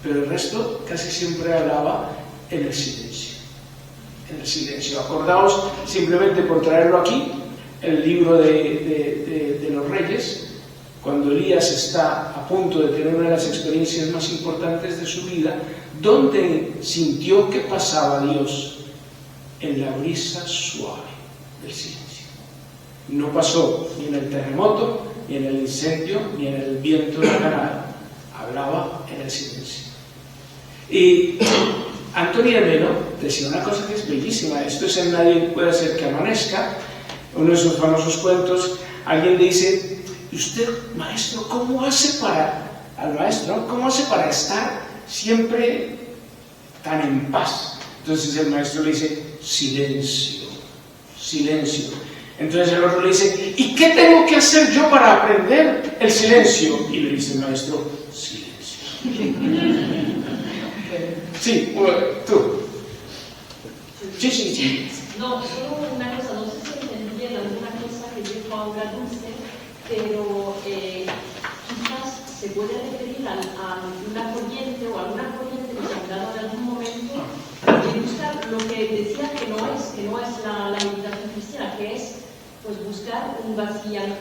Speaker 1: pero el resto casi siempre hablaba en el silencio. En el silencio. Acordaos, simplemente por traerlo aquí, el libro de los Reyes, cuando Elías está a punto de tener una de las experiencias más importantes de su vida, donde sintió que pasaba Dios en la brisa suave del silencio. No pasó ni en el terremoto, ni en el incendio, ni en el viento de la nada. Hablaba en el silencio. Y Antonio de Melo decía una cosa que es bellísima. Esto es en Nadie puede hacer que amanezca, uno de sus famosos cuentos. Alguien le dice: ¿y usted, maestro, cómo hace para estar siempre tan en paz? Entonces el maestro le dice: silencio, silencio. Entonces el otro le dice: ¿y qué tengo que hacer yo para aprender el silencio? Y le dice el maestro: silencio. Sí, tú. Sí.
Speaker 7: No, solo una cosa, no sé si entendí bien alguna cosa que dijo ahora Dulce, pero quizás se puede referir a una corriente o alguna corriente que se ha dado en algún momento y buscar lo que decía que no es la meditación cristiana, que es pues buscar un vaciamiento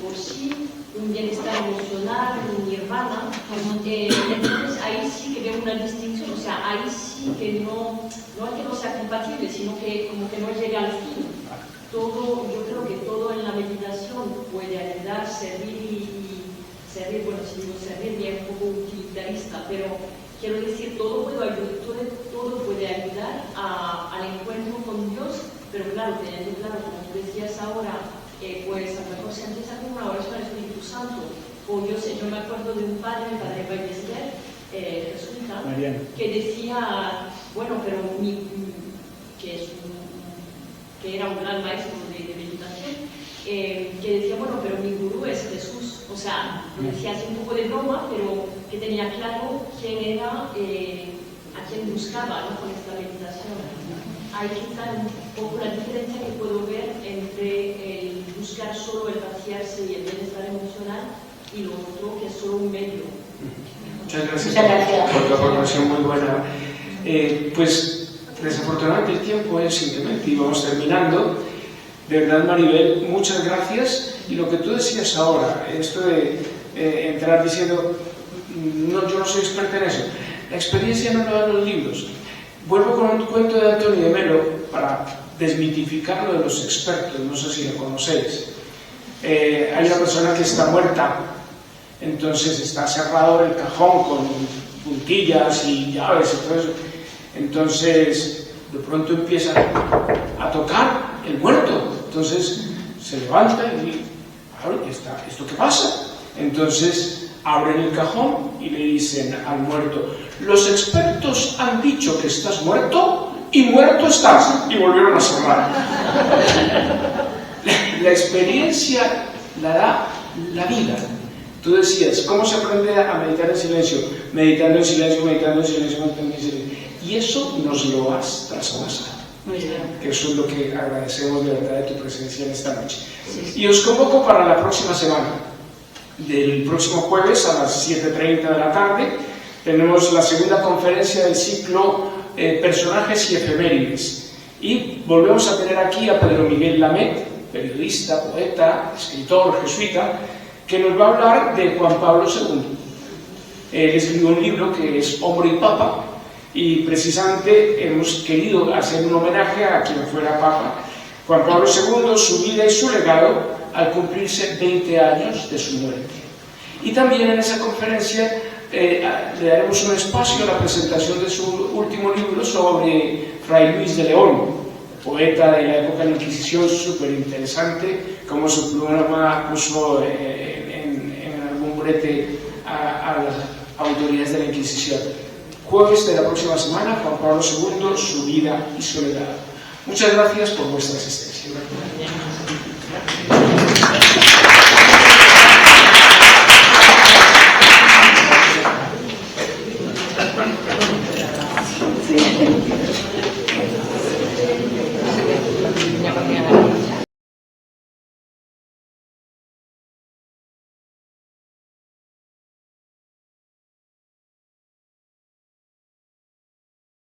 Speaker 7: por sí, un bienestar emocional, un nirvana. Entonces ahí sí que veo una distinción, o sea, ahí sí que no es que no sea compatible, sino que como que no llegue al fin. Todo, yo creo que todo en la meditación puede ayudar, servir, bueno, si digo servir ya es un poco utilitarista, pero quiero decir, todo puede ayudar al encuentro con Dios, pero claro, teniendo claro, como tú decías ahora, pues a lo mejor se empieza con una oración al Espíritu Santo. O yo me acuerdo de un padre, el padre Ballester, jesuita, que decía, bueno, pero que era un gran maestro de meditación, que decía, bueno, pero mi gurú es Jesús. O sea, lo decía así un poco de broma, pero que tenía claro quién era, a quién buscaba, ¿no? Con esta meditación. Hay quizá un poco la diferencia que puedo ver entre el buscar solo el vaciarse y el bienestar emocional y lo otro que es solo un medio.
Speaker 1: Muchas gracias por tu aportación muy buena. Pues desafortunadamente el tiempo es simplemente y vamos terminando. De verdad, Maribel, muchas gracias. Y lo que tú decías ahora, esto de entrar diciendo, no, yo no soy experta en eso. La experiencia no lo dan los libros. Vuelvo con un cuento de Antonio de Melo para desmitificar lo de los expertos, no sé si lo conocéis. Hay una persona que está muerta, entonces está cerrado el cajón con puntillas y llaves y todo eso. Entonces, de pronto empieza a tocar el muerto. Entonces se levanta y ¿esto qué pasa? Entonces abren el cajón y le dicen al muerto: los expertos han dicho que estás muerto y muerto estás. Y volvieron a cerrar. La experiencia la da la vida. Tú decías, ¿cómo se aprende a meditar en silencio? Meditando en silencio, meditando en silencio, meditando en silencio. Y eso nos lo has traspasado. Que eso es lo que agradecemos de verdad de tu presencia en esta noche. Y os convoco para la próxima semana. Del próximo jueves a las 7:30 de la tarde tenemos la segunda conferencia del ciclo Personajes y Efemérides. Y volvemos a tener aquí a Pedro Miguel Lamet, periodista, poeta, escritor, jesuita, que nos va a hablar de Juan Pablo II. Él escribió un libro que es Hombre y Papa, y precisamente hemos querido hacer un homenaje a quien fuera Papa, Juan Pablo II, su vida y su legado al cumplirse 20 años de su muerte. Y también en esa conferencia le daremos un espacio a la presentación de su último libro sobre Fray Luis de León, poeta de la época de la Inquisición, súper interesante, como su pluma puso en algún brete a las autoridades de la Inquisición. Jueves de la próxima semana, Juan Pablo II, su vida y su legado. Muchas gracias por vuestra asistencia.